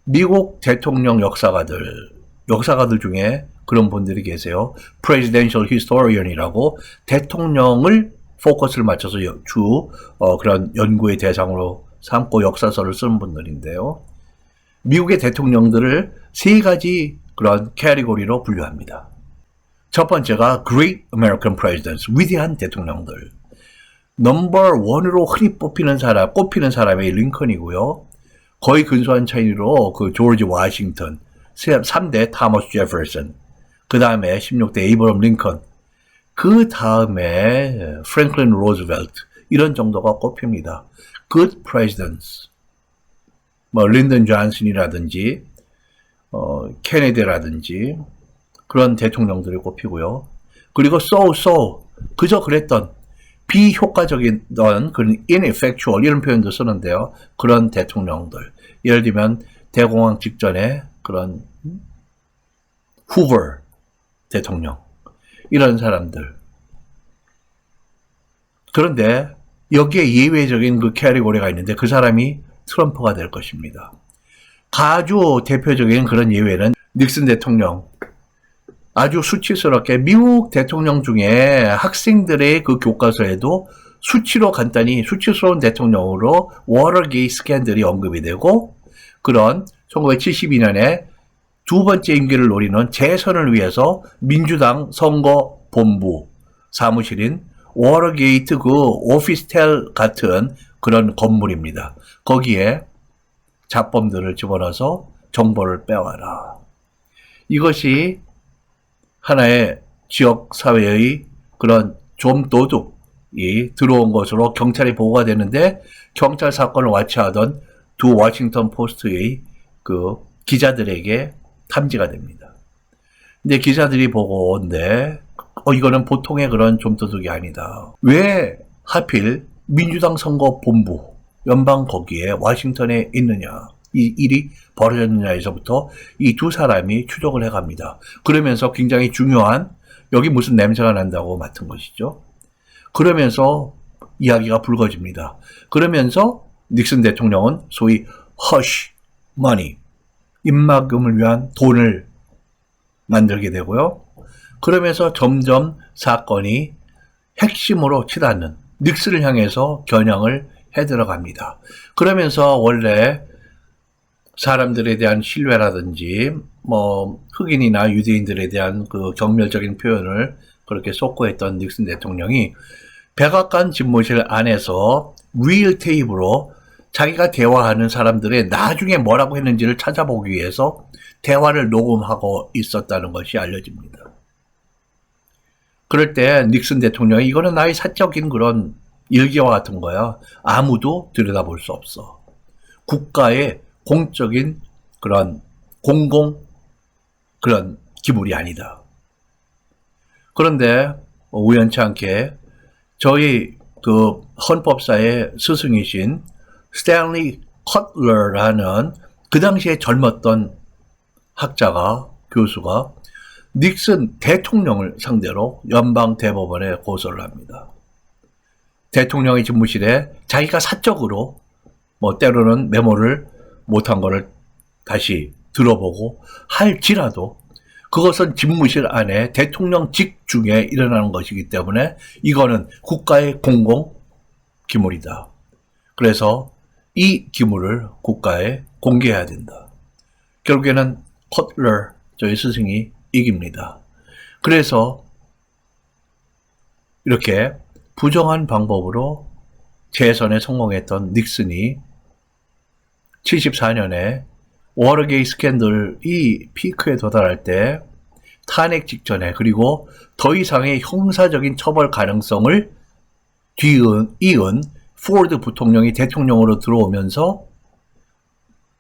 미국 대통령 역사가들 중에 그런 분들이 계세요. Presidential Historian이라고 대통령을 포커스를 맞춰서 그런 연구의 대상으로 삼고 역사서를 쓰는 분들인데요. 미국의 대통령들을 세 가지 그런 캐리고리로 분류합니다. 첫 번째가 Great American Presidents, 위대한 대통령들. 넘버 원으로 흔히 꼽히는 사람이 링컨이고요. 거의 근소한 차이로 그 조지 워싱턴, 3대 타머스 제퍼슨, 그 다음에 16대 에이브럼 링컨, 그 다음에 프랭클린 로즈벨트, 이런 정도가 꼽힙니다. Good Presidents, 린던 존슨이라든지, 케네디라든지, 그런 대통령들이 꼽히고요. 그리고 그저 그랬던, 비효과적인 그런 ineffectual 이런 표현도 쓰는데요. 그런 대통령들. 예를 들면 대공황 직전에 그런 후버 대통령. 이런 사람들. 그런데 여기에 예외적인 그 캐리고리가 있는데 그 사람이 트럼프가 될 것입니다. 아주 대표적인 그런 예외는 닉슨 대통령. 아주 수치스럽게 미국 대통령 중에 학생들의 그 교과서에도 간단히 수치스러운 대통령으로 워터게이트 스캔들이 언급이 되고, 그런 1972년에 두 번째 임기를 노리는 재선을 위해서 민주당 선거본부 사무실인 워터게이트 그 오피스텔 같은 그런 건물입니다. 거기에 잡범들을 집어넣어서 정보를 빼와라. 이것이 하나의 지역사회의 그런 좀 도둑이 들어온 것으로 경찰이 보고가 되는데, 경찰 사건을 와치하던 두 워싱턴 포스트의 그 기자들에게 탐지가 됩니다. 근데 기자들이 보고 온데, 이거는 보통의 그런 좀 도둑이 아니다. 왜 하필 민주당 선거본부, 연방 거기에 워싱턴에 있느냐. 이 일이 벌어졌느냐에서부터 이 두 사람이 추적을 해갑니다. 그러면서 굉장히 중요한, 여기 무슨 냄새가 난다고 맡은 것이죠. 그러면서 이야기가 불거집니다. 그러면서 닉슨 대통령은 소위 hush money, 입막음을 위한 돈을 만들게 되고요. 그러면서 점점 사건이 핵심으로 치닫는 닉슨을 향해서 겨냥을 해 들어갑니다. 그러면서 원래 사람들에 대한 신뢰라든지 흑인이나 유대인들에 대한 그 경멸적인 표현을 그렇게 쏟고했던 닉슨 대통령이 백악관 집무실 안에서 리얼 테이프로 자기가 대화하는 사람들의 나중에 뭐라고 했는지를 찾아보기 위해서 대화를 녹음하고 있었다는 것이 알려집니다. 그럴 때 닉슨 대통령이 이거는 나의 사적인 그런 일기와 같은 거야. 아무도 들여다볼 수 없어. 국가의 공적인 그런 그런 기물이 아니다. 그런데 우연치 않게 저희 그 헌법사의 스승이신 스탠리 커틀러라는 그 당시에 젊었던 교수가 닉슨 대통령을 상대로 연방 대법원에 고소를 합니다. 대통령의 집무실에 자기가 사적으로 때로는 메모를 못한 거를 다시 들어보고 할지라도 그것은 집무실 안에 대통령직 중에 일어나는 것이기 때문에 이거는 국가의 공공 기물이다. 그래서 이 기물을 국가에 공개해야 된다. 결국에는 커틀러 저희 스승이 이깁니다. 그래서 이렇게 부정한 방법으로 재선에 성공했던 닉슨이 74년에 워터게이트 스캔들이 피크에 도달할 때 탄핵 직전에, 그리고 더 이상의 형사적인 처벌 가능성을 이은 포드 부통령이 대통령으로 들어오면서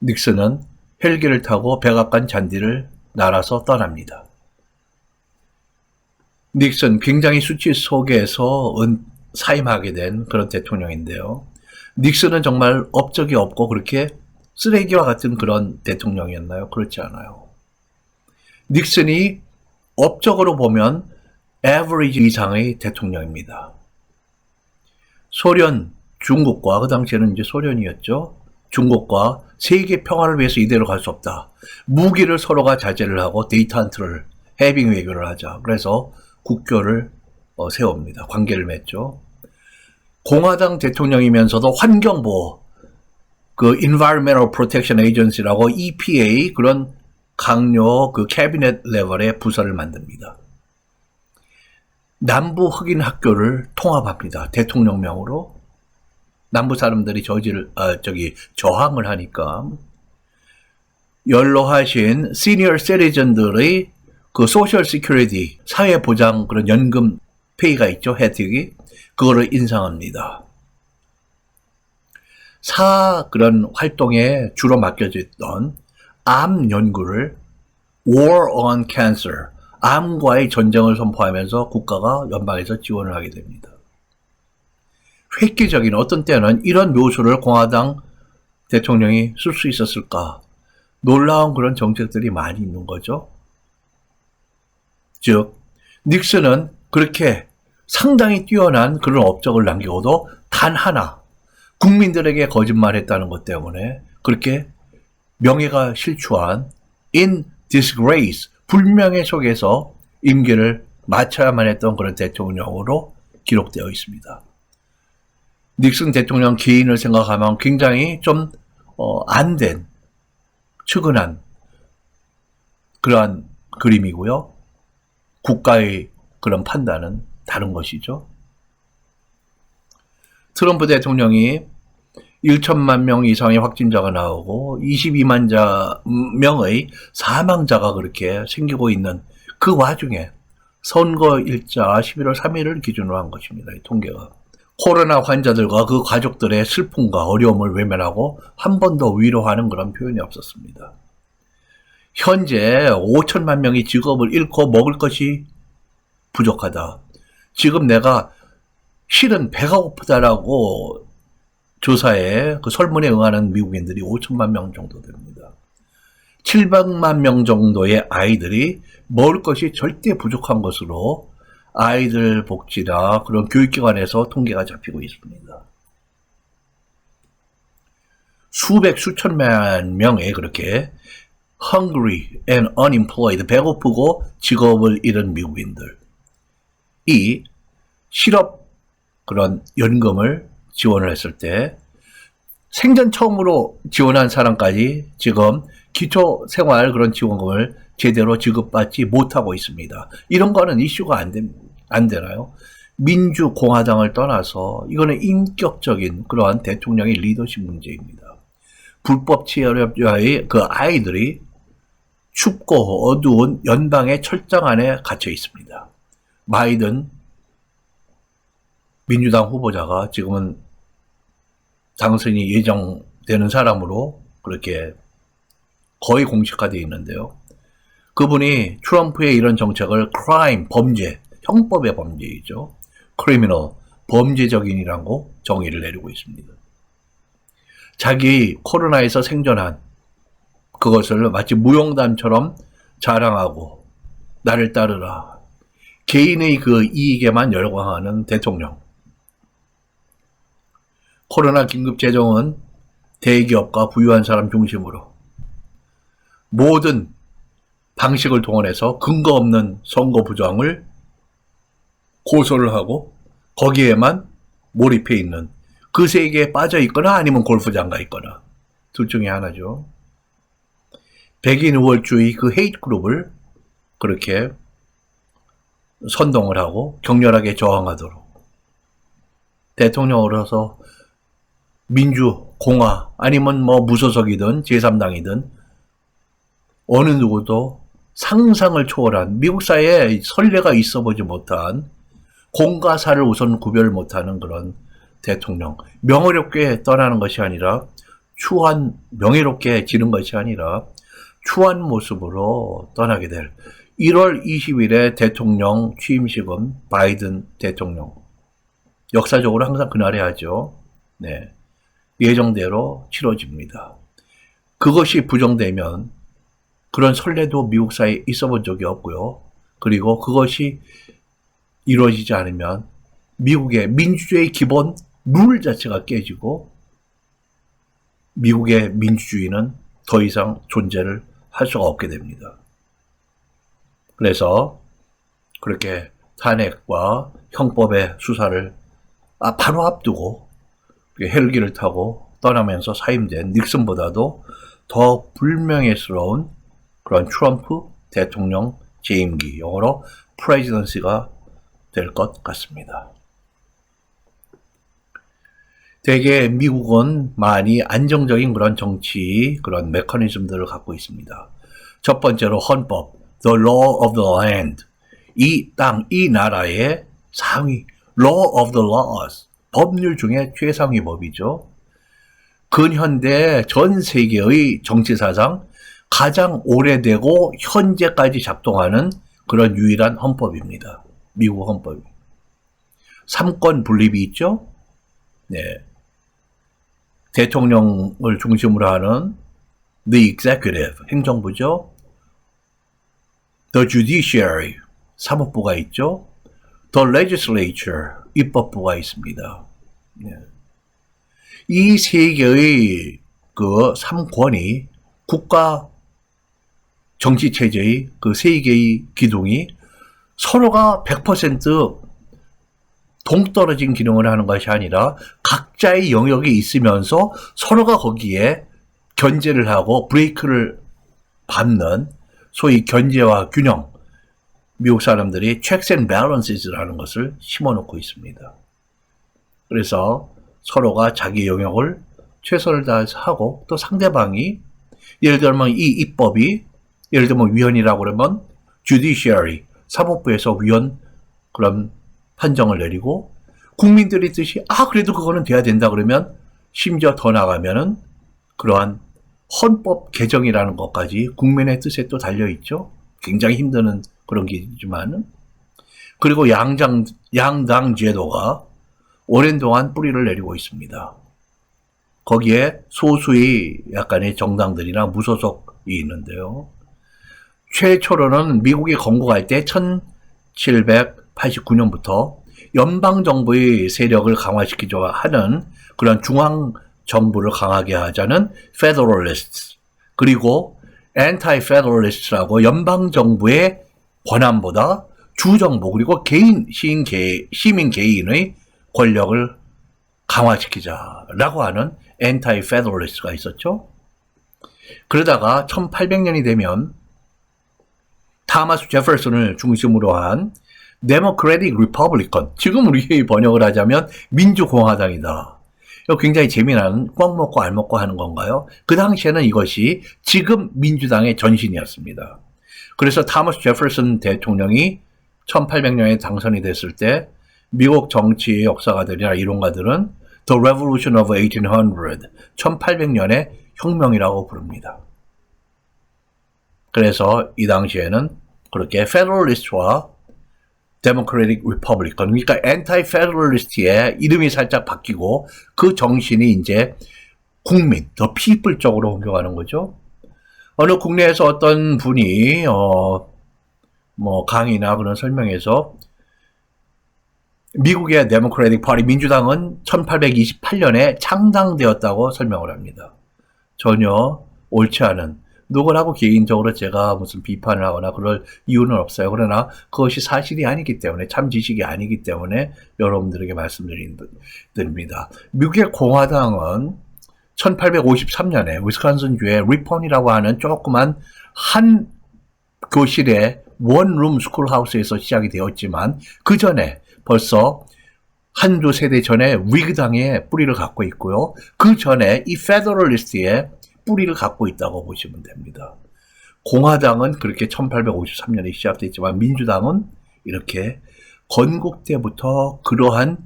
닉슨은 헬기를 타고 백악관 잔디를 날아서 떠납니다. 닉슨 굉장히 수치 속에서 사임하게 된 그런 대통령인데요. 닉슨은 정말 업적이 없고 그렇게 쓰레기와 같은 그런 대통령이었나요? 그렇지 않아요. 닉슨이 업적으로 보면 average 이상의 대통령입니다. 소련, 중국과 그 당시에는 이제 소련이었죠. 중국과 세계 평화를 위해서 이대로 갈 수 없다. 무기를 서로가 자제를 하고 데이터한트를 해빙 외교를 하자. 그래서 국교를 세웁니다. 관계를 맺죠. 공화당 대통령이면서도 환경보호, 그 Environmental Protection Agency라고 EPA 그런 강요 그 캐비넷 레벨의 부서를 만듭니다. 남부 흑인 학교를 통합합니다. 대통령명으로. 남부 사람들이 저항을 하니까. 연로하신 시니어 시티즌들의 그 소셜 시큐리티, 사회보장 그런 연금 페이가 있죠. 혜택이. 그거를 인상합니다. 그런 활동에 주로 맡겨져 있던 암 연구를 War on Cancer, 암과의 전쟁을 선포하면서 국가가 연방에서 지원을 하게 됩니다. 획기적인, 어떤 때는 이런 묘수를 공화당 대통령이 쓸 수 있었을까? 놀라운 그런 정책들이 많이 있는 거죠. 즉, 닉슨은 그렇게 상당히 뛰어난 그런 업적을 남기고도 단 하나, 국민들에게 거짓말했다는 것 때문에 그렇게 명예가 실추한 in disgrace, 불명예 속에서 임기를 마쳐야만 했던 그런 대통령으로 기록되어 있습니다. 닉슨 대통령 개인을 생각하면 굉장히 좀 안 된, 측은한 그러한 그림이고요. 국가의 그런 판단은 다른 것이죠. 트럼프 대통령이 1천만 명 이상의 확진자가 나오고 22만 명의 사망자가 그렇게 생기고 있는 그 와중에 선거일자 11월 3일을 기준으로 한 것입니다. 이 통계가. 코로나 환자들과 그 가족들의 슬픔과 어려움을 외면하고 한 번 더 위로하는 그런 표현이 없었습니다. 현재 5천만 명이 직업을 잃고 먹을 것이 부족하다. 지금 내가 실은 배가 고프다라고 조사에 그 설문에 응하는 미국인들이 5천만 명 정도 됩니다. 700만 명 정도의 아이들이 먹을 것이 절대 부족한 것으로 아이들 복지나 그런 교육기관에서 통계가 잡히고 있습니다. 수천만 명의 그렇게 hungry and unemployed, 배고프고 직업을 잃은 미국인들, 이 실업 그런 연금을 지원을 했을 때 생전 처음으로 지원한 사람까지 지금 기초생활 그런 지원금을 제대로 지급받지 못하고 있습니다. 이런 거는 이슈가 안 되나요? 민주공화당을 떠나서 이거는 인격적인 그러한 대통령의 리더십 문제입니다. 불법 체류자의 그 아이들이 춥고 어두운 연방의 철장 안에 갇혀 있습니다. 바이든 민주당 후보자가 지금은 당선이 예정되는 사람으로 그렇게 거의 공식화되어 있는데요. 그분이 트럼프의 이런 정책을 crime, 범죄, 형법의 범죄이죠. criminal, 범죄적인이라고 정의를 내리고 있습니다. 자기 코로나에서 생존한 그것을 마치 무용담처럼 자랑하고 나를 따르라. 개인의 그 이익에만 열광하는 대통령. 코로나 긴급재정은 대기업과 부유한 사람 중심으로 모든 방식을 동원해서 근거 없는 선거 부정을 고소를 하고 거기에만 몰입해 있는 그 세계에 빠져 있거나 아니면 골프장 가 있거나 둘 중에 하나죠. 백인 우월주의 그 헤이트 그룹을 그렇게 선동을 하고 격렬하게 저항하도록 대통령으로서 민주, 공화 아니면 뭐 무소속이든 제3당이든 어느 누구도 상상을 초월한 미국 사회에 선례가 있어 보지 못한 공과 사를 우선 구별 못하는 그런 대통령, 명예롭게 떠나는 것이 아니라 명예롭게 지는 것이 아니라 추한 모습으로 떠나게 될 1월 20일의 대통령 취임식은 바이든 대통령, 역사적으로 항상 그날에 하죠. 네, 예정대로 치러집니다. 그것이 부정되면 그런 선례도 미국 사회에 있어 본 적이 없고요. 그리고 그것이 이루어지지 않으면 미국의 민주주의 기본 룰 자체가 깨지고 미국의 민주주의는 더 이상 존재를 할 수가 없게 됩니다. 그래서 그렇게 탄핵과 형법의 수사를 바로 앞두고 헬기를 타고 떠나면서 사임된 닉슨보다도 더 불명예스러운 그런 트럼프 대통령 재임기, 영어로 프레지던시가 될 것 같습니다. 대개 미국은 많이 안정적인 그런 정치, 그런 메커니즘들을 갖고 있습니다. 첫 번째로 헌법, the law of the land. 이 땅, 이 나라의 상위, law of the laws. 법률 중에 최상위 법이죠. 근현대 전 세계의 정치사상 가장 오래되고 현재까지 작동하는 그런 유일한 헌법입니다. 미국 헌법이. 삼권 분립이 있죠. 네. 대통령을 중심으로 하는 the executive, 행정부죠. the judiciary, 사법부가 있죠. the legislature, 입법부가 있습니다. 네. 이 세 개의 그 삼권이 국가 정치체제의 그 세 개의 기둥이 서로가 100% 동떨어진 기능을 하는 것이 아니라 각자의 영역이 있으면서 서로가 거기에 견제를 하고 브레이크를 밟는 소위 견제와 균형, 미국 사람들이 checks and balances라는 것을 심어놓고 있습니다. 그래서 서로가 자기 영역을 최선을 다해서 하고 또 상대방이 예를 들면 이 입법이 예를 들면 위헌이라고 그러면 judiciary, 사법부에서 위헌 그런 판정을 내리고 국민들의 뜻이 그래도 그거는 돼야 된다 그러면 심지어 더 나가면은 그러한 헌법 개정이라는 것까지 국민의 뜻에 또 달려있죠. 굉장히 힘드는 그런 길이지만은 그리고 양당 제도가 오랜 동안 뿌리를 내리고 있습니다. 거기에 소수의 약간의 정당들이나 무소속이 있는데요. 최초로는 미국이 건국할 때 1789년부터 연방정부의 세력을 강화시키려 하는 그런 중앙정부를 강하게 하자는 Federalists, 그리고 Anti-Federalists라고 연방정부의 권한보다 주정부 그리고 시민 개인의 권력을 강화시키자라고 하는 Anti-Federalist가 있었죠. 그러다가 1800년이 되면 타마스 제퍼슨을 중심으로 한 Democratic Republican, 지금 우리 번역을 하자면 민주공화당이다. 이거 굉장히 재미난 꽉 먹고 알 먹고 하는 건가요? 그 당시에는 이것이 지금 민주당의 전신이었습니다. 그래서 타마스 제퍼슨 대통령이 1800년에 당선이 됐을 때 미국 정치 역사가들이나 이론가들은 The Revolution of 1800, 1800년의 혁명이라고 부릅니다. 그래서 이 당시에는 그렇게 Federalist와 Democratic Republican, 그러니까 Anti-Federalist의 이름이 살짝 바뀌고 그 정신이 이제 국민, the people 쪽으로 옮겨가는 거죠. 어느 국내에서 어떤 분이 강의나 그런 설명에서 미국의 Democratic Party 민주당은 1828년에 창당되었다고 설명을 합니다. 전혀 옳지 않은, 누구라고 개인적으로 제가 무슨 비판을 하거나 그럴 이유는 없어요. 그러나 그것이 사실이 아니기 때문에, 참 지식이 아니기 때문에 여러분들에게 말씀드립니다. 미국의 공화당은 1853년에 위스콘신주의 리폰이라고 하는 조그만 한 교실의 원룸 스쿨하우스에서 시작이 되었지만 그 전에 벌써 한두 세대 전에 위그당의 뿌리를 갖고 있고요. 그 전에 이 페더럴리스트의 뿌리를 갖고 있다고 보시면 됩니다. 공화당은 그렇게 1853년에 시작됐지만 민주당은 이렇게 건국 때부터 그러한,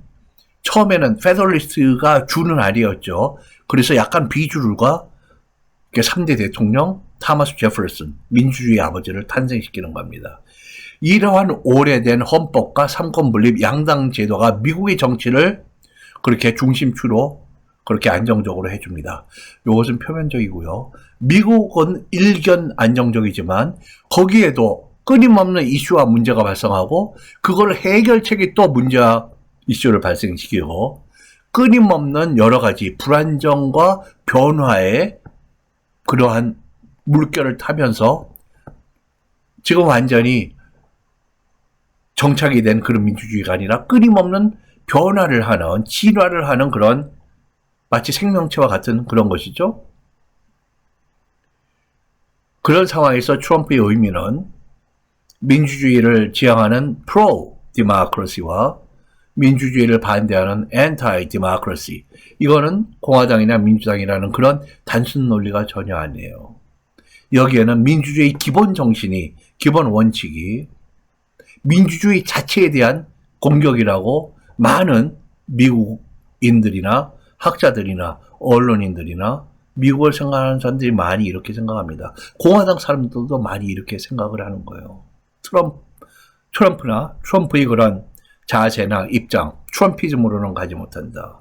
처음에는 페더럴리스트가 주는 아니었죠. 그래서 약간 비주류가 3대 대통령 타마스 제퍼슨, 민주주의 아버지를 탄생시키는 겁니다. 이러한 오래된 헌법과 삼권 분립 양당 제도가 미국의 정치를 그렇게 중심추로 그렇게 안정적으로 해줍니다. 이것은 표면적이고요. 미국은 일견 안정적이지만 거기에도 끊임없는 이슈와 문제가 발생하고 그걸 해결책이 또 문제와 이슈를 발생시키고 끊임없는 여러 가지 불안정과 변화에 그러한 물결을 타면서 지금 완전히 정착이 된 그런 민주주의가 아니라 끊임없는 변화를 하는, 진화를 하는 그런 마치 생명체와 같은 그런 것이죠. 그런 상황에서 트럼프의 의미는 민주주의를 지향하는 프로-디모크라시와 민주주의를 반대하는 엔타이-디모크라시. 이거는 공화당이나 민주당이라는 그런 단순 논리가 전혀 아니에요. 여기에는 민주주의 기본 정신이, 기본 원칙이 민주주의 자체에 대한 공격이라고 많은 미국인들이나 학자들이나 언론인들이나 미국을 생각하는 사람들이 많이 이렇게 생각합니다. 공화당 사람들도 많이 이렇게 생각을 하는 거예요. 트럼프나 트럼프의 그런 자세나 입장, 트럼피즘으로는 가지 못한다.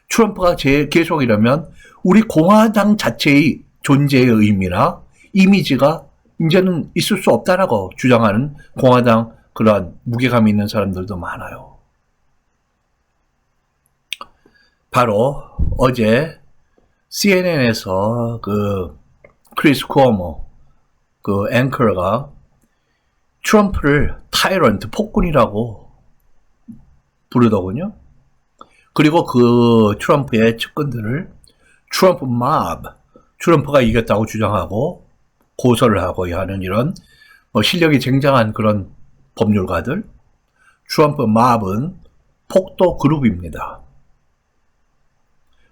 트럼프가 계속 이러면 우리 공화당 자체의 존재의 의미나 이미지가 이제는 있을 수 없다라고 주장하는 공화당 그런 무게감 있는 사람들도 많아요. 바로 어제 CNN에서 그 크리스 쿠오모 그 앵커가 트럼프를 타이런트, 폭군이라고 부르더군요. 그리고 그 트럼프의 측근들을 트럼프 몹, 트럼프가 이겼다고 주장하고 고소를 하고 하는 이런 실력이 쟁장한 그런 법률가들, 트럼프 몹은 폭도 그룹입니다.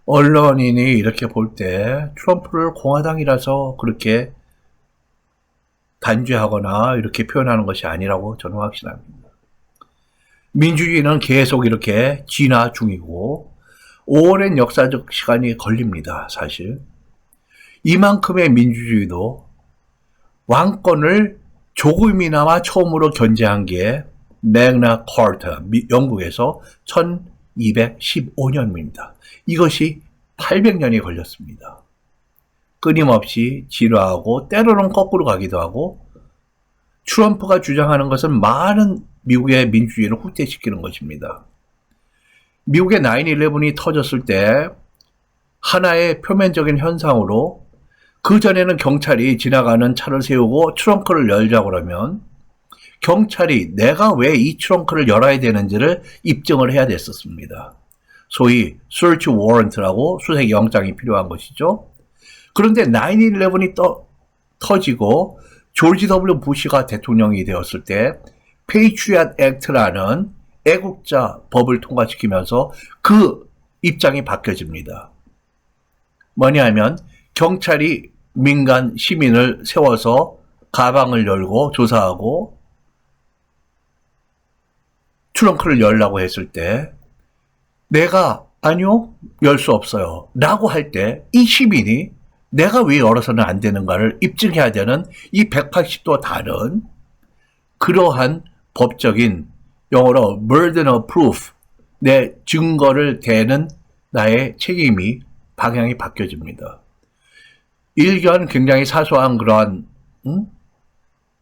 언론인이 이렇게 볼 때 트럼프를 공화당이라서 그렇게 단죄하거나 이렇게 표현하는 것이 아니라고 저는 확신합니다. 민주주의는 계속 이렇게 진화 중이고 오랜 역사적 시간이 걸립니다. 사실 이만큼의 민주주의도 왕권을 조금이나마 처음으로 견제한 게 맥나 카타 영국에서 1215년입니다. 이것이 800년이 걸렸습니다. 끊임없이 진화하고 때로는 거꾸로 가기도 하고 트럼프가 주장하는 것은 많은 미국의 민주주의를 후퇴시키는 것입니다. 미국의 9/11이 터졌을 때 하나의 표면적인 현상으로 그전에는 경찰이 지나가는 차를 세우고 트렁크를 열자고 그러면 경찰이 내가 왜 이 트렁크를 열어야 되는지를 입증을 해야 됐었습니다. 소위 search warrant라고 수색 영장이 필요한 것이죠. 그런데 9/11이 터지고 조지 W. 부시가 대통령이 되었을 때 Patriot Act라는 애국자 법을 통과시키면서 그 입장이 바뀌어집니다. 뭐냐면 경찰이 민간 시민을 세워서 가방을 열고 조사하고 트렁크를 열라고 했을 때 내가 아니요 열 수 없어요 라고 할 때 이 시민이 내가 왜 열어서는 안 되는가를 입증해야 되는 이 180도 다른 그러한 법적인 영어로 burden of proof 내 증거를 대는 나의 책임이 방향이 바뀌어집니다. 일견 굉장히 사소한 그러한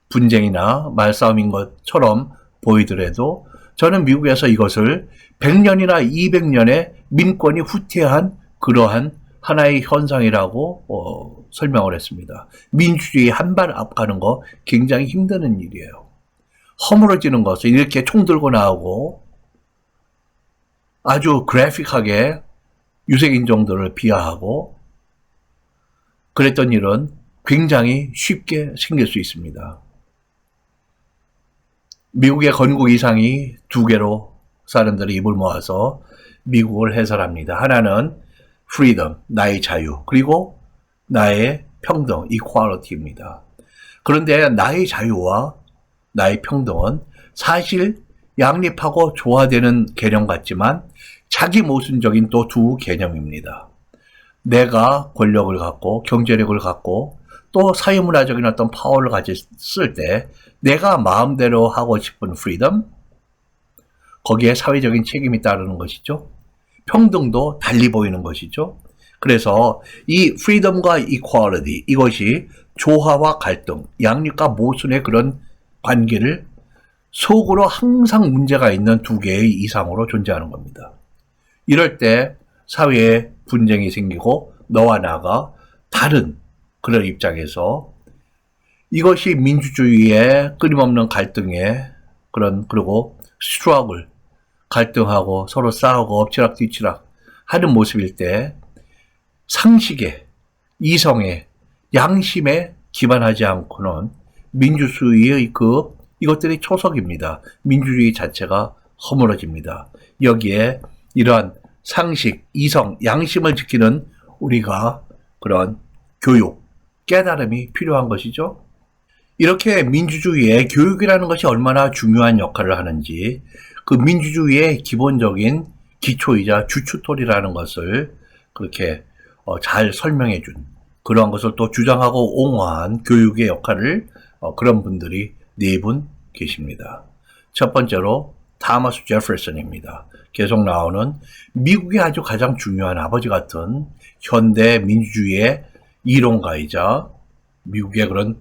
분쟁이나 말싸움인 것처럼 보이더라도 저는 미국에서 이것을 100년이나 200년의 민권이 후퇴한 그러한 하나의 현상이라고 설명을 했습니다. 민주주의 한 발 앞가는 거 굉장히 힘든 일이에요. 허물어지는 것은 이렇게 총 들고 나오고 아주 그래픽하게 유색인종들을 비하하고 그랬던 일은 굉장히 쉽게 생길 수 있습니다. 미국의 건국 이상이 두 개로 사람들이 입을 모아서 미국을 해설합니다. 하나는 freedom, 나의 자유, 그리고 나의 평등, equality입니다. 그런데 나의 자유와 나의 평등은 사실 양립하고 조화되는 개념 같지만 자기 모순적인 또 두 개념입니다. 내가 권력을 갖고 경제력을 갖고 또 사회문화적인 어떤 파워를 가졌을 때 내가 마음대로 하고 싶은 프리덤, 거기에 사회적인 책임이 따르는 것이죠. 평등도 달리 보이는 것이죠. 그래서 이 freedom과 equality, 이것이 조화와 갈등, 양립과 모순의 그런 관계를 속으로 항상 문제가 있는 두 개의 이상으로 존재하는 겁니다. 이럴 때 사회에 분쟁이 생기고 너와 나가 다른 그런 입장에서 이것이 민주주의의 끊임없는 갈등의 그리고 스트러글, 갈등하고 서로 싸우고 엎치락뒤치락 하는 모습일 때 상식에, 이성에, 양심에 기반하지 않고는 민주주의의 이것들이 초석입니다. 민주주의 자체가 허물어집니다. 여기에 이러한 상식, 이성, 양심을 지키는 우리가 그런 교육, 깨달음이 필요한 것이죠. 이렇게 민주주의의 교육이라는 것이 얼마나 중요한 역할을 하는지 그 민주주의의 기본적인 기초이자 주춧돌이라는 것을 그렇게 잘 설명해 준 그러한 것을 또 주장하고 옹호한 교육의 역할을 그런 분들이 네 분 계십니다. 첫 번째로 타머스 제퍼슨입니다. 계속 나오는 미국의 아주 가장 중요한 아버지 같은 현대 민주주의의 이론가이자 미국의 그런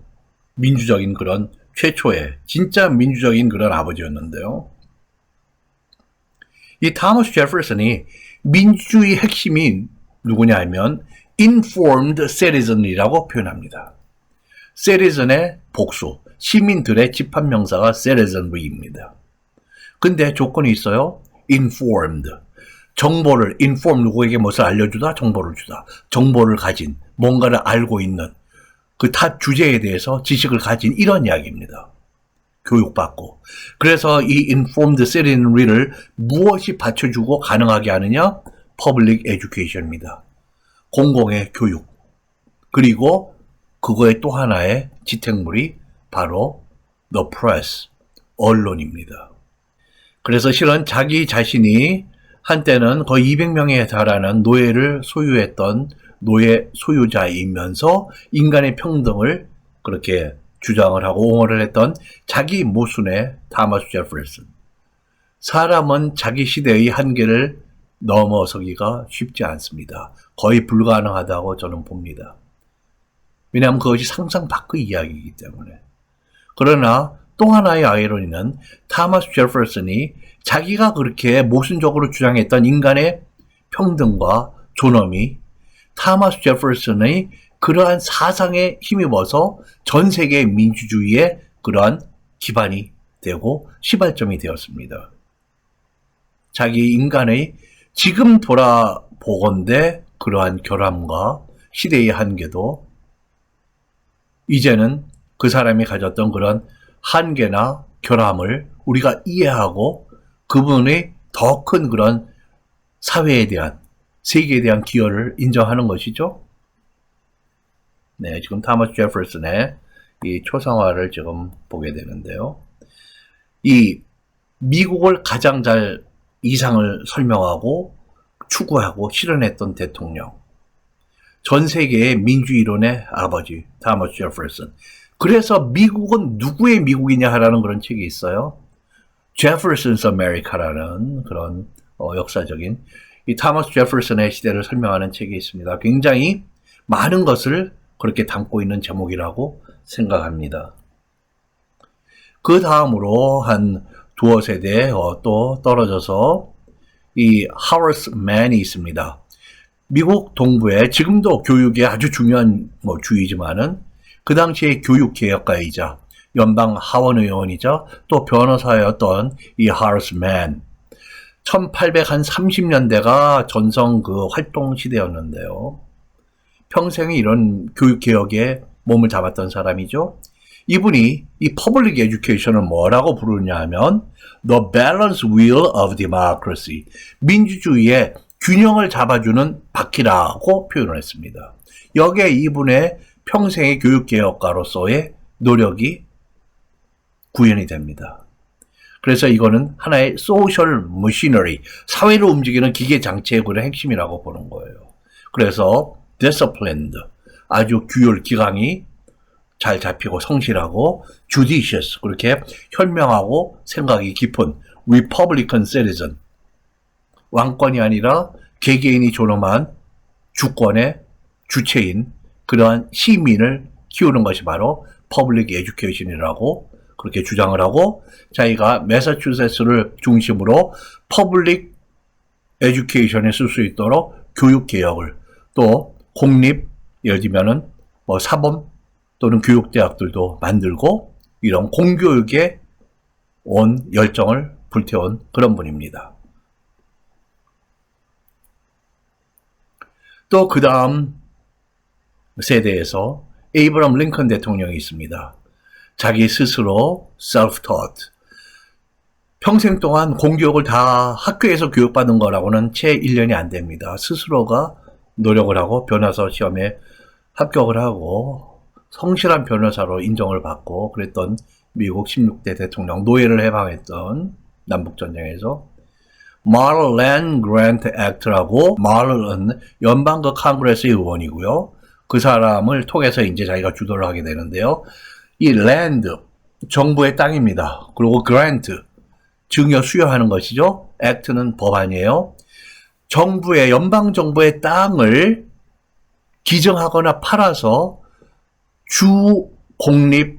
민주적인 그런 최초의 진짜 민주적인 그런 아버지였는데요. 이 타머스 제퍼슨이 민주주의 핵심이 누구냐 하면 informed citizen이라고 표현합니다. citizen의 복수, 시민들의 집합명사가 citizenry입니다. 근데 조건이 있어요. informed. 정보를 inform 누구에게 무엇을 알려주다, 정보를 주다. 정보를 가진, 뭔가를 알고 있는 그 타 주제에 대해서 지식을 가진 이런 이야기입니다. 교육받고. 그래서 이 informed citizenry를 무엇이 받쳐주고 가능하게 하느냐? public education입니다. 공공의 교육. 그리고 그거의 또 하나의 지탱물이 바로 the press, 언론입니다. 그래서 실은 자기 자신이 한때는 거의 200명에 달하는 노예를 소유했던 노예 소유자이면서 인간의 평등을 그렇게 주장을 하고 옹호를 했던 자기 모순의 타머스 제퍼슨. 사람은 자기 시대의 한계를 넘어서기가 쉽지 않습니다. 거의 불가능하다고 저는 봅니다. 왜냐하면 그것이 상상 밖의 이야기이기 때문에. 그러나 또 하나의 아이러니는 타머스 제퍼슨이 자기가 그렇게 모순적으로 주장했던 인간의 평등과 존엄이 타머스 제퍼슨의 그러한 사상에 힘입어서 전 세계 민주주의의 그러한 기반이 되고 시발점이 되었습니다. 자기 인간의 지금 돌아보건대 그러한 결함과 시대의 한계도 이제는 그 사람이 가졌던 그런 한계나 결함을 우리가 이해하고 그분의 더 큰 그런 사회에 대한, 세계에 대한 기여를 인정하는 것이죠. 네, 지금 타머스 제퍼슨의 이 초상화를 지금 보게 되는데요. 이 미국을 가장 잘 이상을 설명하고 추구하고 실현했던 대통령. 전 세계의 민주이론의 아버지, 타머스 제퍼슨. 그래서 미국은 누구의 미국이냐 하라는 그런 책이 있어요. Jefferson's America라는 그런 역사적인 이 타머스 제퍼슨의 시대를 설명하는 책이 있습니다. 굉장히 많은 것을 그렇게 담고 있는 제목이라고 생각합니다. 그 다음으로 한 두어 세대 또 떨어져서 이 하워스 맨이 있습니다. 미국 동부에 지금도 교육의 아주 중요한 주이지만은 그 당시에 교육개혁가이자 연방 하원 의원이자 또 변호사였던 이 하워스 맨. 1830년대가 전성 그 활동 시대였는데요. 평생에 이런 교육개혁에 몸을 잡았던 사람이죠. 이분이 이 퍼블릭 에듀케이션을 뭐라고 부르냐 하면 The Balance Wheel of Democracy, 민주주의의 균형을 잡아주는 바퀴라고 표현을 했습니다. 여기에 이분의 평생의 교육개혁가로서의 노력이 구현이 됩니다. 그래서 이거는 하나의 소셜 머시너리, 사회를 움직이는 기계 장치의 그런 핵심이라고 보는 거예요. 그래서 disciplined, 아주 규율 기강이 잘 잡히고 성실하고 judicious, 그렇게 현명하고 생각이 깊은 republican citizen, 왕권이 아니라 개개인이 존엄한 주권의 주체인 그러한 시민을 키우는 것이 바로 퍼블릭 에듀케이션이라고 그렇게 주장을 하고, 자기가 매사추세츠를 중심으로 퍼블릭 에듀케이션에 쓸 수 있도록 교육개혁을, 또 공립, 예를 들면은 뭐 사범 또는 교육대학들도 만들고, 이런 공교육에 온 열정을 불태운 그런 분입니다. 또 그 다음 세대에서 에이브럼 링컨 대통령이 있습니다. 자기 스스로 self-taught, 평생 동안 공교육을 다 학교에서 교육받은 거라고는 채 1년이 안 됩니다. 스스로가 노력을 하고 변호사 시험에 합격을 하고 성실한 변호사로 인정을 받고 그랬던 미국 16대 대통령, 노예를 해방했던 남북전쟁에서 Model Land Grant Act라고, Model은 연방급 컨그레스 의원이고요. 그 사람을 통해서 이제 자기가 주도를 하게 되는데요. 이 land, 정부의 땅입니다. 그리고 grant, 증여 수여하는 것이죠. act는 법안이에요. 정부의, 연방정부의 땅을 기증하거나 팔아서 주 공립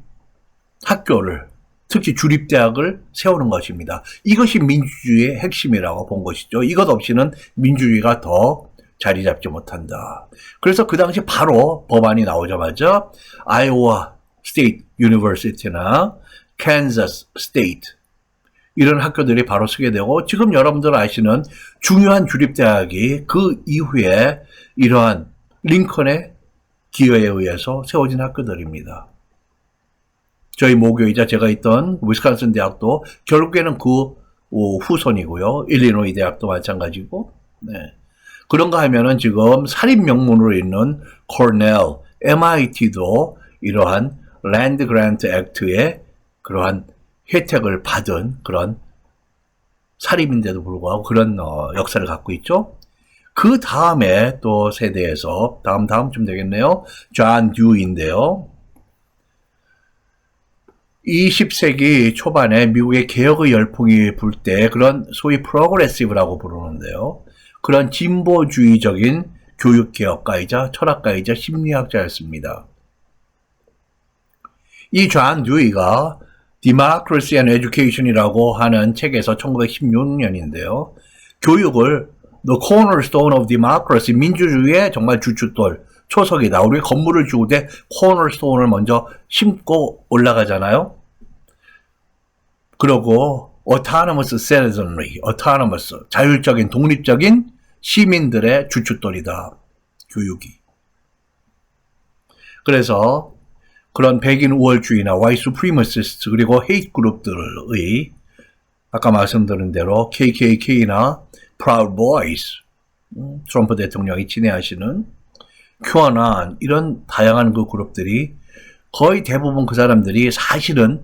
학교를, 특히 주립대학을 세우는 것입니다. 이것이 민주주의의 핵심이라고 본 것이죠. 이것 없이는 민주주의가 더 자리 잡지 못한다. 그래서 그 당시 바로 법안이 나오자마자 아이오와 스테이트 유니버시티나 캔자스 스테이트 이런 학교들이 바로 쓰게 되고, 지금 여러분들 아시는 중요한 주립대학이 그 이후에 이러한 링컨의 기여에 의해서 세워진 학교들입니다. 저희 모교이자 제가 있던 위스콘신 대학도 결국에는 그 후손이고요. 일리노이 대학도 마찬가지고. 네. 그런가 하면은 지금 사립 명문으로 있는 코넬, MIT도 이러한 랜드 그랜트 액트의 그러한 혜택을 받은 그런 사립인데도 불구하고 그런 역사를 갖고 있죠. 그 다음에 또 세대에서 다음쯤 되겠네요. 존 듀이인데요. 20세기 초반에 미국의 개혁의 열풍이 불 때 그런 소위 프로그레시브라고 부르는데요. 그런 진보주의적인 교육개혁가이자 철학가이자 심리학자였습니다. 이 존 듀이가 Democracy and Education이라고 하는 책에서 1916년인데요. 교육을 The Cornerstone of Democracy, 민주주의의 정말 주춧돌, 초석이다. 우리 건물을 지을 때 Cornerstone을 먼저 심고 올라가잖아요. 그리고 autonomous citizenry, autonomous, 자율적인, 독립적인 시민들의 주춧돌이다. 교육이. 그래서 그런 백인 우월주의나 white supremacists 그리고 hate 그룹들의 아까 말씀드린 대로 KKK나 Proud Boys, 트럼프 대통령이 친애하시는 QAnon, 이런 다양한 그 그룹들이 거의 대부분 그 사람들이 사실은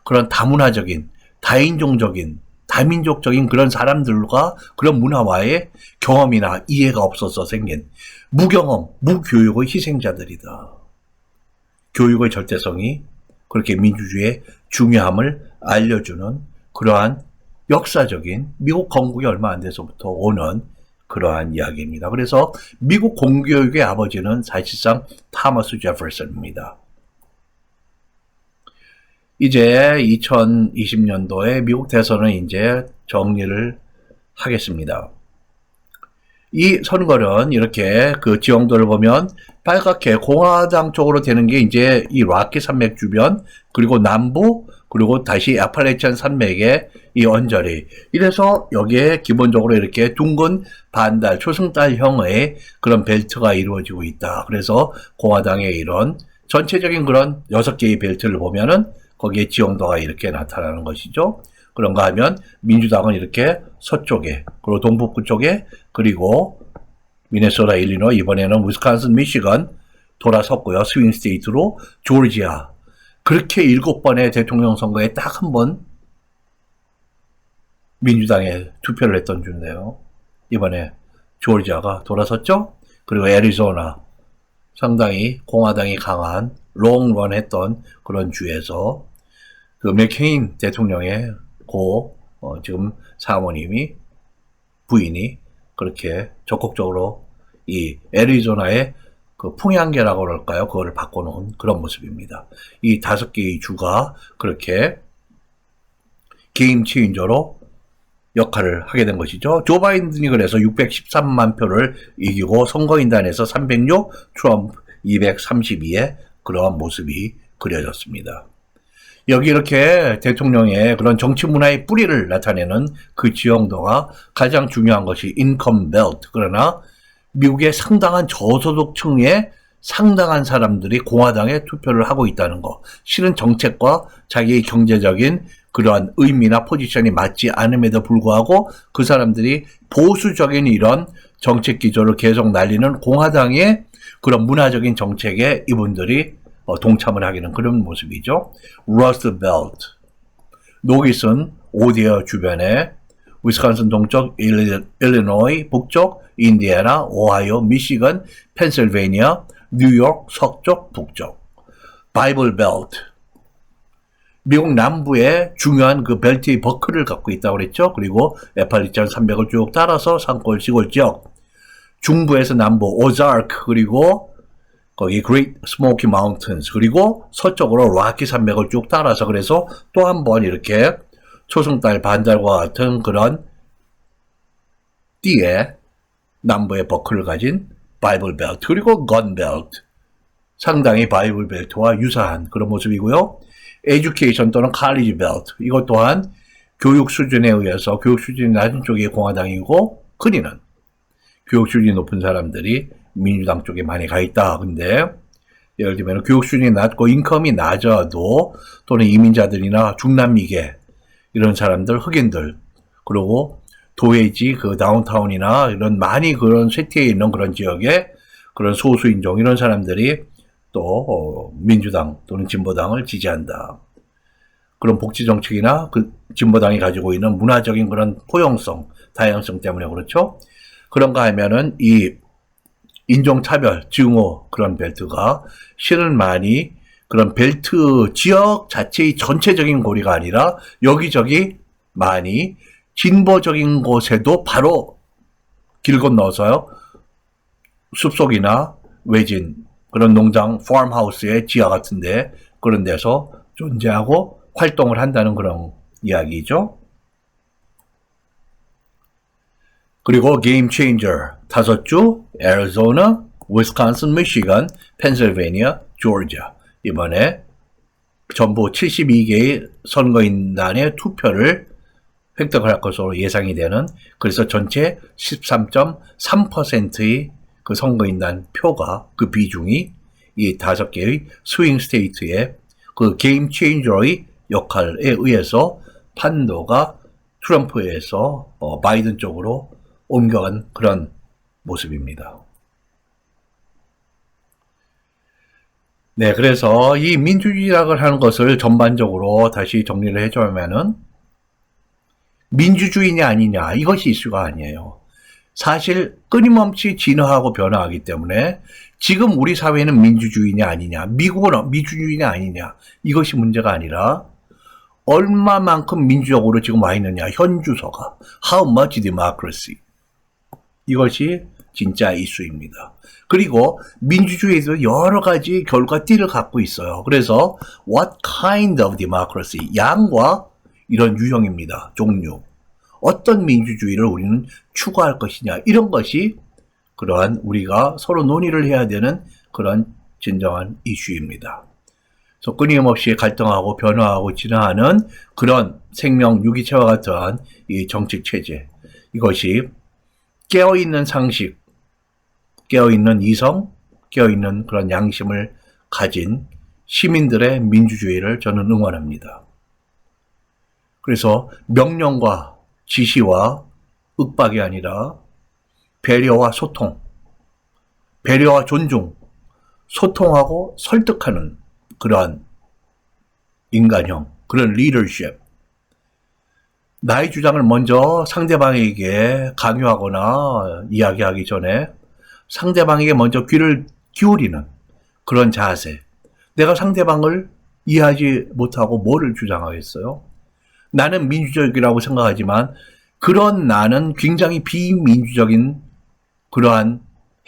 그런 다문화적인, 다인종적인, 다민족적인 그런 사람들과 그런 문화와의 경험이나 이해가 없어서 생긴 무경험, 무교육의 희생자들이다. 교육의 절대성이 그렇게 민주주의의 중요함을 알려주는 그러한 역사적인 미국 건국이 얼마 안 돼서부터 오는 그러한 이야기입니다. 그래서 미국 공교육의 아버지는 사실상 타머스 제퍼슨입니다. 이제 2020년도에 미국 대선은 이제 정리를 하겠습니다. 이 선거는 이렇게 그 지형도를 보면 빨갛게 공화당 쪽으로 되는 게 이제 이 락키 산맥 주변, 그리고 남부, 그리고 다시 애팔레이찬 산맥의 이 언저리. 이래서 여기에 기본적으로 이렇게 둥근 반달, 초승달형의 그런 벨트가 이루어지고 있다. 그래서 공화당의 이런 전체적인 그런 6개의 벨트를 보면은 거기에 지형도가 이렇게 나타나는 것이죠. 그런가 하면 민주당은 이렇게 서쪽에, 그리고 동북부 쪽에, 그리고 미네소타, 일리노이, 이번에는 위스콘신, 미시건 돌아섰고요. 스윙 스테이트로 조지아. 그렇게 7번의 대통령 선거에 딱 한 번 민주당에 투표를 했던 주인데요. 이번에 조지아가 돌아섰죠. 그리고 애리조나, 상당히 공화당이 강한 롱런 했던 그런 주에서 그 맥케인 대통령의 지금 사모님이 부인이 그렇게 적극적으로 이 애리조나의 그 풍향계라고 그럴까요? 그거를 바꿔놓은 그런 모습입니다. 이 5개의 주가 그렇게 게임 체인저로 역할을 하게 된 것이죠. 조 바이든이 그래서 613만 표를 이기고 선거인단에서 306, 트럼프 232의 그러한 모습이 그려졌습니다. 여기 이렇게 대통령의 그런 정치 문화의 뿌리를 나타내는 그 지형도가 가장 중요한 것이 인컴 벨트. 그러나 미국의 상당한 저소득층의 상당한 사람들이 공화당에 투표를 하고 있다는 거. 실은 정책과 자기의 경제적인 그러한 의미나 포지션이 맞지 않음에도 불구하고 그 사람들이 보수적인 이런 정책 기조를 계속 날리는 공화당의 그런 문화적인 정책에 이분들이 동참을 하기는 그런 모습이죠. 러스트 벨트. 노깃은 오디어 주변에 위스콘신 동쪽, 일리노이 북쪽, 인디애나, 오하이오, 미시건, 펜실베이니아, 뉴욕 서쪽, 북쪽. 바이블 벨트. 미국 남부에 중요한 그 벨트의 버클을 갖고 있다고 그랬죠. 그리고 에팔리찬 산맥을 쭉 따라서 산골 시골 지역. 중부에서 남부 오자크 그리고 거기 Great Smoky Mountains 그리고 서쪽으로 락키 산맥을 쭉 따라서 그래서 또 한 번 이렇게 초승달 반달과 같은 그런 띠에 남부의 버클을 가진 바이블 벨트 그리고 건 벨트 상당히 바이블 벨트와 유사한 그런 모습이고요. 에듀케이션 또는 칼리지 벨트 이것 또한 교육 수준에 의해서 교육 수준이 낮은 쪽이 공화당이고 흔히는 교육 수준이 높은 사람들이 민주당 쪽에 많이 가 있다. 근데 예를 들면 교육 수준이 낮고 인컴이 낮아도 또는 이민자들이나 중남미계 이런 사람들 흑인들 그리고 도회지 그 다운타운이나 이런 많이 그런 쇠퇴에 있는 그런 지역에 그런 소수인종 이런 사람들이 또 민주당 또는 진보당을 지지한다. 그런 복지 정책이나 그 진보당이 가지고 있는 문화적인 그런 포용성, 다양성 때문에 그렇죠. 그런가 하면은 이 인종차별, 증오 그런 벨트가 실은 많이 그런 벨트 지역 자체의 전체적인 고리가 아니라 여기저기 많이 진보적인 곳에도 바로 길 건너서요. 숲속이나 외진 그런 농장, 팜하우스의 지하 같은데 그런 데서 존재하고 활동을 한다는 그런 이야기죠. 그리고 게임 체인저 5주 애리조나, 위스콘신, 미시건, 펜실베이니아, 조지아 이번에 전부 72개의 선거인단의 투표를 획득을 할 것으로 예상이 되는 그래서 전체 13.3%의 그 선거인단 표가 그 비중이 이 5개의 스윙 스테이트의 그 게임 체인저의 역할에 의해서 판도가 트럼프에서 바이든 쪽으로 옮겨간 그런 모습입니다. 네, 그래서 이 민주주의라고 하는 것을 전반적으로 다시 정리를 해주면은 민주주의냐 아니냐 이것이 이슈가 아니에요. 사실 끊임없이 진화하고 변화하기 때문에 지금 우리 사회는 민주주의냐 아니냐 미국은 민주주의냐 아니냐 이것이 문제가 아니라 얼마만큼 민주적으로 지금 와 있느냐 현 주소가 How much democracy 이것이 진짜 이슈입니다. 그리고 민주주의에도 여러 가지 결과띠를 갖고 있어요. 그래서 what kind of democracy 양과 이런 유형입니다. 종류. 어떤 민주주의를 우리는 추구할 것이냐 이런 것이 그러한 우리가 서로 논의를 해야 되는 그런 진정한 이슈입니다. 그래서 끊임없이 갈등하고 변화하고 진화하는 그런 생명 유기체와 같은 이 정책 체제 이것이 깨어있는 상식, 깨어있는 이성, 깨어있는 그런 양심을 가진 시민들의 민주주의를 저는 응원합니다. 그래서 명령과 지시와 윽박이 아니라 배려와 소통, 배려와 존중, 소통하고 설득하는 그러한 인간형, 그런 리더십, 나의 주장을 먼저 상대방에게 강요하거나 이야기하기 전에 상대방에게 먼저 귀를 기울이는 그런 자세. 내가 상대방을 이해하지 못하고 뭐를 주장하겠어요? 나는 민주적이라고 생각하지만 그런 나는 굉장히 비민주적인 그러한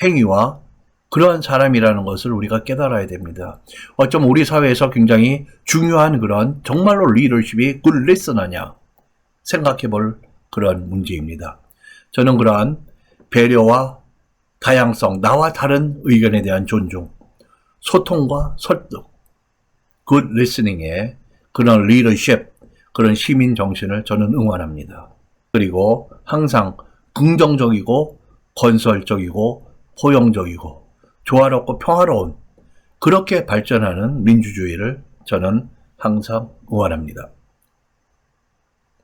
행위와 그러한 사람이라는 것을 우리가 깨달아야 됩니다. 어쩜 우리 사회에서 굉장히 중요한 그런 정말로 리더십이 good listener냐 생각해 볼 그런 문제입니다. 저는 그러한 배려와 다양성, 나와 다른 의견에 대한 존중, 소통과 설득, good listening의 그런 리더십, 그런 시민 정신을 저는 응원합니다. 그리고 항상 긍정적이고 건설적이고 포용적이고 조화롭고 평화로운 그렇게 발전하는 민주주의를 저는 항상 응원합니다.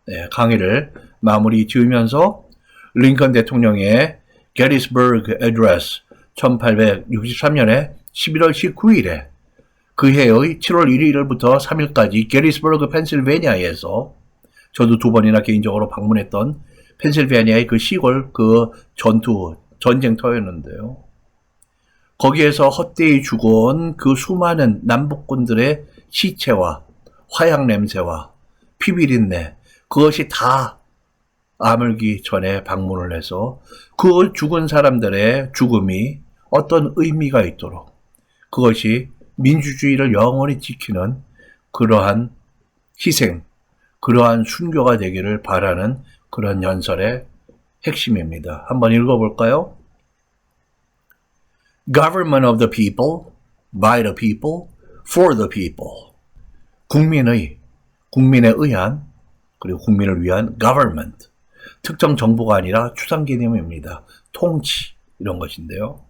네, 강의를 마무리 지으면서 링컨 대통령의 게티스버그 애드레스 1863년에 11월 19일에 그 해의 7월 1일부터 3일까지 게티스버그 펜실베니아에서 저도 2번이나 개인적으로 방문했던 펜실베니아의 그 시골 그 전쟁터였는데요. 거기에서 헛되이 죽어온 그 수많은 남북군들의 시체와 화약 냄새와 피비린내 그것이 다 아물기 전에 방문을 해서 그 죽은 사람들의 죽음이 어떤 의미가 있도록 그것이 민주주의를 영원히 지키는 그러한 희생, 그러한 순교가 되기를 바라는 그런 연설의 핵심입니다. 한번 읽어볼까요? Government of the people, by the people, for the people. 국민에 의한, 그리고 국민을 위한 government. 특정 정부가 아니라 추상 개념입니다. 통치, 이런 것인데요.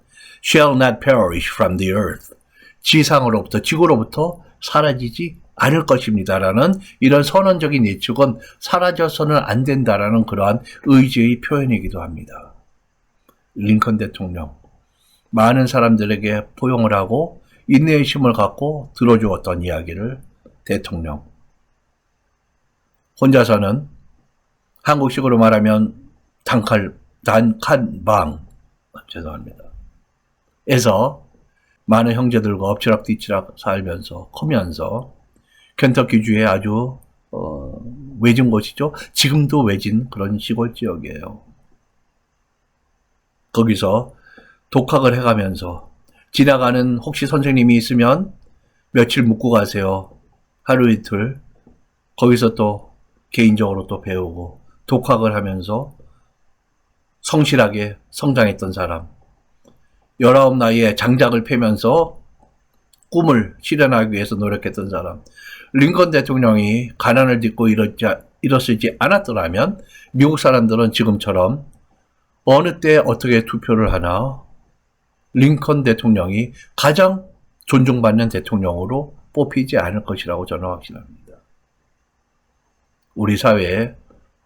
Shall not perish from the earth. 지상으로부터, 지구로부터 사라지지 않을 것입니다라는 이런 선언적인 예측은 사라져서는 안 된다라는 그러한 의지의 표현이기도 합니다. 링컨 대통령, 많은 사람들에게 포용을 하고 인내의 힘을 갖고 들어주었던 이야기를 대통령, 혼자서는 한국식으로 말하면 단칸방, 죄송합니다. 에서 많은 형제들과 엎치락뒤치락 살면서 크면서 켄터키주의 아주 외진 곳이죠. 지금도 외진 그런 시골 지역이에요. 거기서 독학을 해가면서 지나가는 혹시 선생님이 있으면 며칠 묵고 가세요. 하루 이틀 거기서 또 개인적으로 또 배우고 독학을 하면서 성실하게 성장했던 사람, 19 나이에 장작을 패면서 꿈을 실현하기 위해서 노력했던 사람, 링컨 대통령이 가난을 딛고 일었지 않았더라면 미국 사람들은 지금처럼 어느 때 어떻게 투표를 하나 링컨 대통령이 가장 존중받는 대통령으로 뽑히지 않을 것이라고 저는 확신합니다. 우리 사회에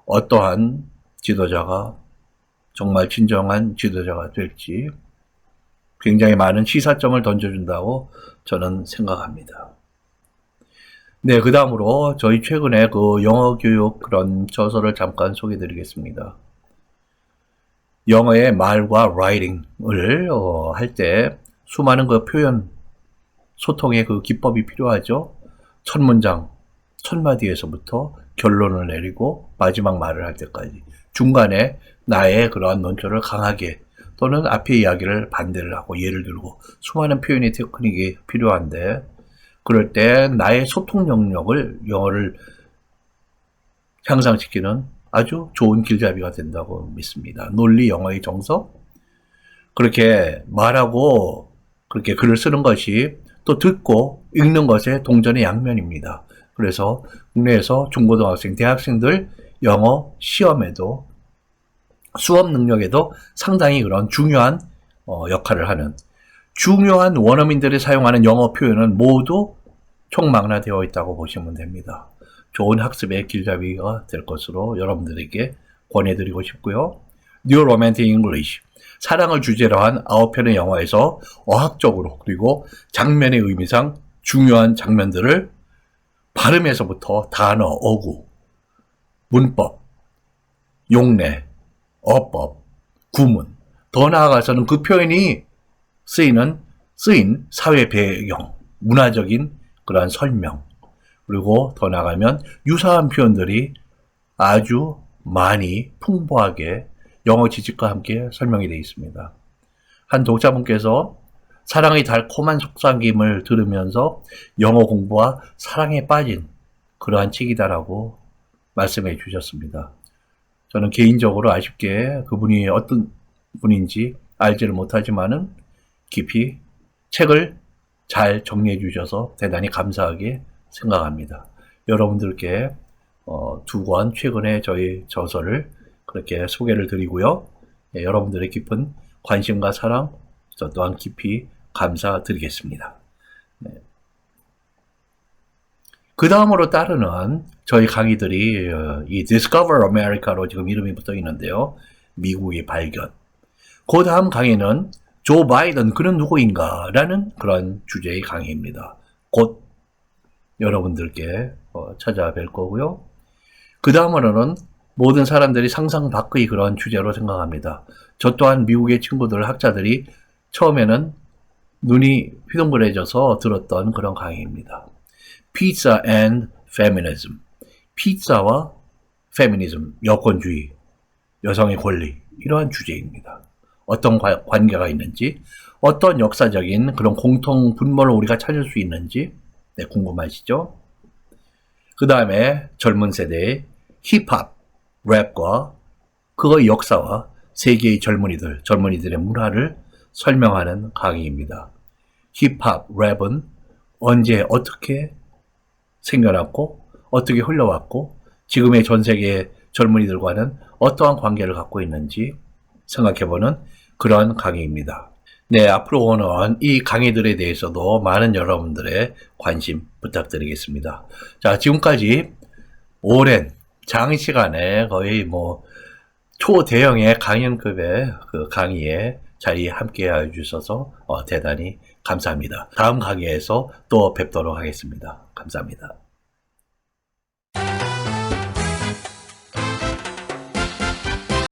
어떠한 지도자가 정말 진정한 지도자가 될지 굉장히 많은 시사점을 던져준다고 저는 생각합니다. 네, 그 다음으로 저희 최근에 그 영어 교육 그런 저서를 잠깐 소개해 드리겠습니다. 영어의 말과 라이팅을 할 때 수많은 그 표현, 소통의 그 기법이 필요하죠. 첫 문장, 첫 마디에서부터 결론을 내리고 마지막 말을 할 때까지 중간에 나의 그러한 논조를 강하게 또는 앞의 이야기를 반대를 하고 예를 들고 수많은 표현의 테크닉이 필요한데 그럴 때 나의 소통 영역을 영어를 향상시키는 아주 좋은 길잡이가 된다고 믿습니다. 논리 영어의 정석 그렇게 말하고 그렇게 글을 쓰는 것이 또 듣고 읽는 것의 동전의 양면입니다. 그래서 국내에서 중고등학생, 대학생들 영어 시험에도 수업 능력에도 상당히 그런 중요한 역할을 하는 중요한 원어민들이 사용하는 영어 표현은 모두 총망라되어 있다고 보시면 됩니다. 좋은 학습의 길잡이가 될 것으로 여러분들에게 권해드리고 싶고요. New Romantic English, 사랑을 주제로 한 9편의 영화에서 어학적으로 그리고 장면의 의미상 중요한 장면들을 발음에서부터 단어, 어구, 문법, 용례, 어법, 구문, 더 나아가서는 그 표현이 쓰인 사회 배경, 문화적인 그러한 설명, 그리고 더 나아가면 유사한 표현들이 아주 많이 풍부하게 영어 지식과 함께 설명이 되어 있습니다. 한 독자분께서 사랑의 달콤한 속삭임을 들으면서 영어 공부와 사랑에 빠진 그러한 책이다라고 말씀해 주셨습니다. 저는 개인적으로 아쉽게 그분이 어떤 분인지 알지를 못하지만은 깊이 책을 잘 정리해 주셔서 대단히 감사하게 생각합니다. 여러분들께 두 권 최근에 저희 저서를 그렇게 소개를 드리고요. 여러분들의 깊은 관심과 사랑 저 또한 깊이 감사드리겠습니다. 네. 그 다음으로 따르는 저희 강의들이 이 Discover America로 지금 이름이 붙어 있는데요. 미국의 발견. 그 다음 강의는 조 바이든 그는 누구인가 라는 그런 주제의 강의입니다. 곧 여러분들께 찾아뵐 거고요. 그 다음으로는 모든 사람들이 상상 밖의 그런 주제로 생각합니다. 저 또한 미국의 친구들, 학자들이 처음에는 눈이 휘둥그레져서 들었던 그런 강의입니다. Pizza and Feminism. 피자와 페미니즘, 여권주의, 여성의 권리, 이러한 주제입니다. 어떤 관계가 있는지, 어떤 역사적인 그런 공통 분모를 우리가 찾을 수 있는지 궁금하시죠? 그 다음에 젊은 세대의 힙합, 랩과 그의 역사와 세계의 젊은이들의 문화를 설명하는 강의입니다. 힙합, 랩은 언제 어떻게 생겨났고 어떻게 흘러왔고 지금의 전 세계 젊은이들과는 어떠한 관계를 갖고 있는지 생각해보는 그런 강의입니다. 네, 앞으로 오는 이 강의들에 대해서도 많은 여러분들의 관심 부탁드리겠습니다. 자, 지금까지 오랜 장시간에 거의 초대형의 강연급의 그 강의에 자리에 함께 해주셔서 대단히 감사합니다. 다음 강의에서 또 뵙도록 하겠습니다. 감사합니다.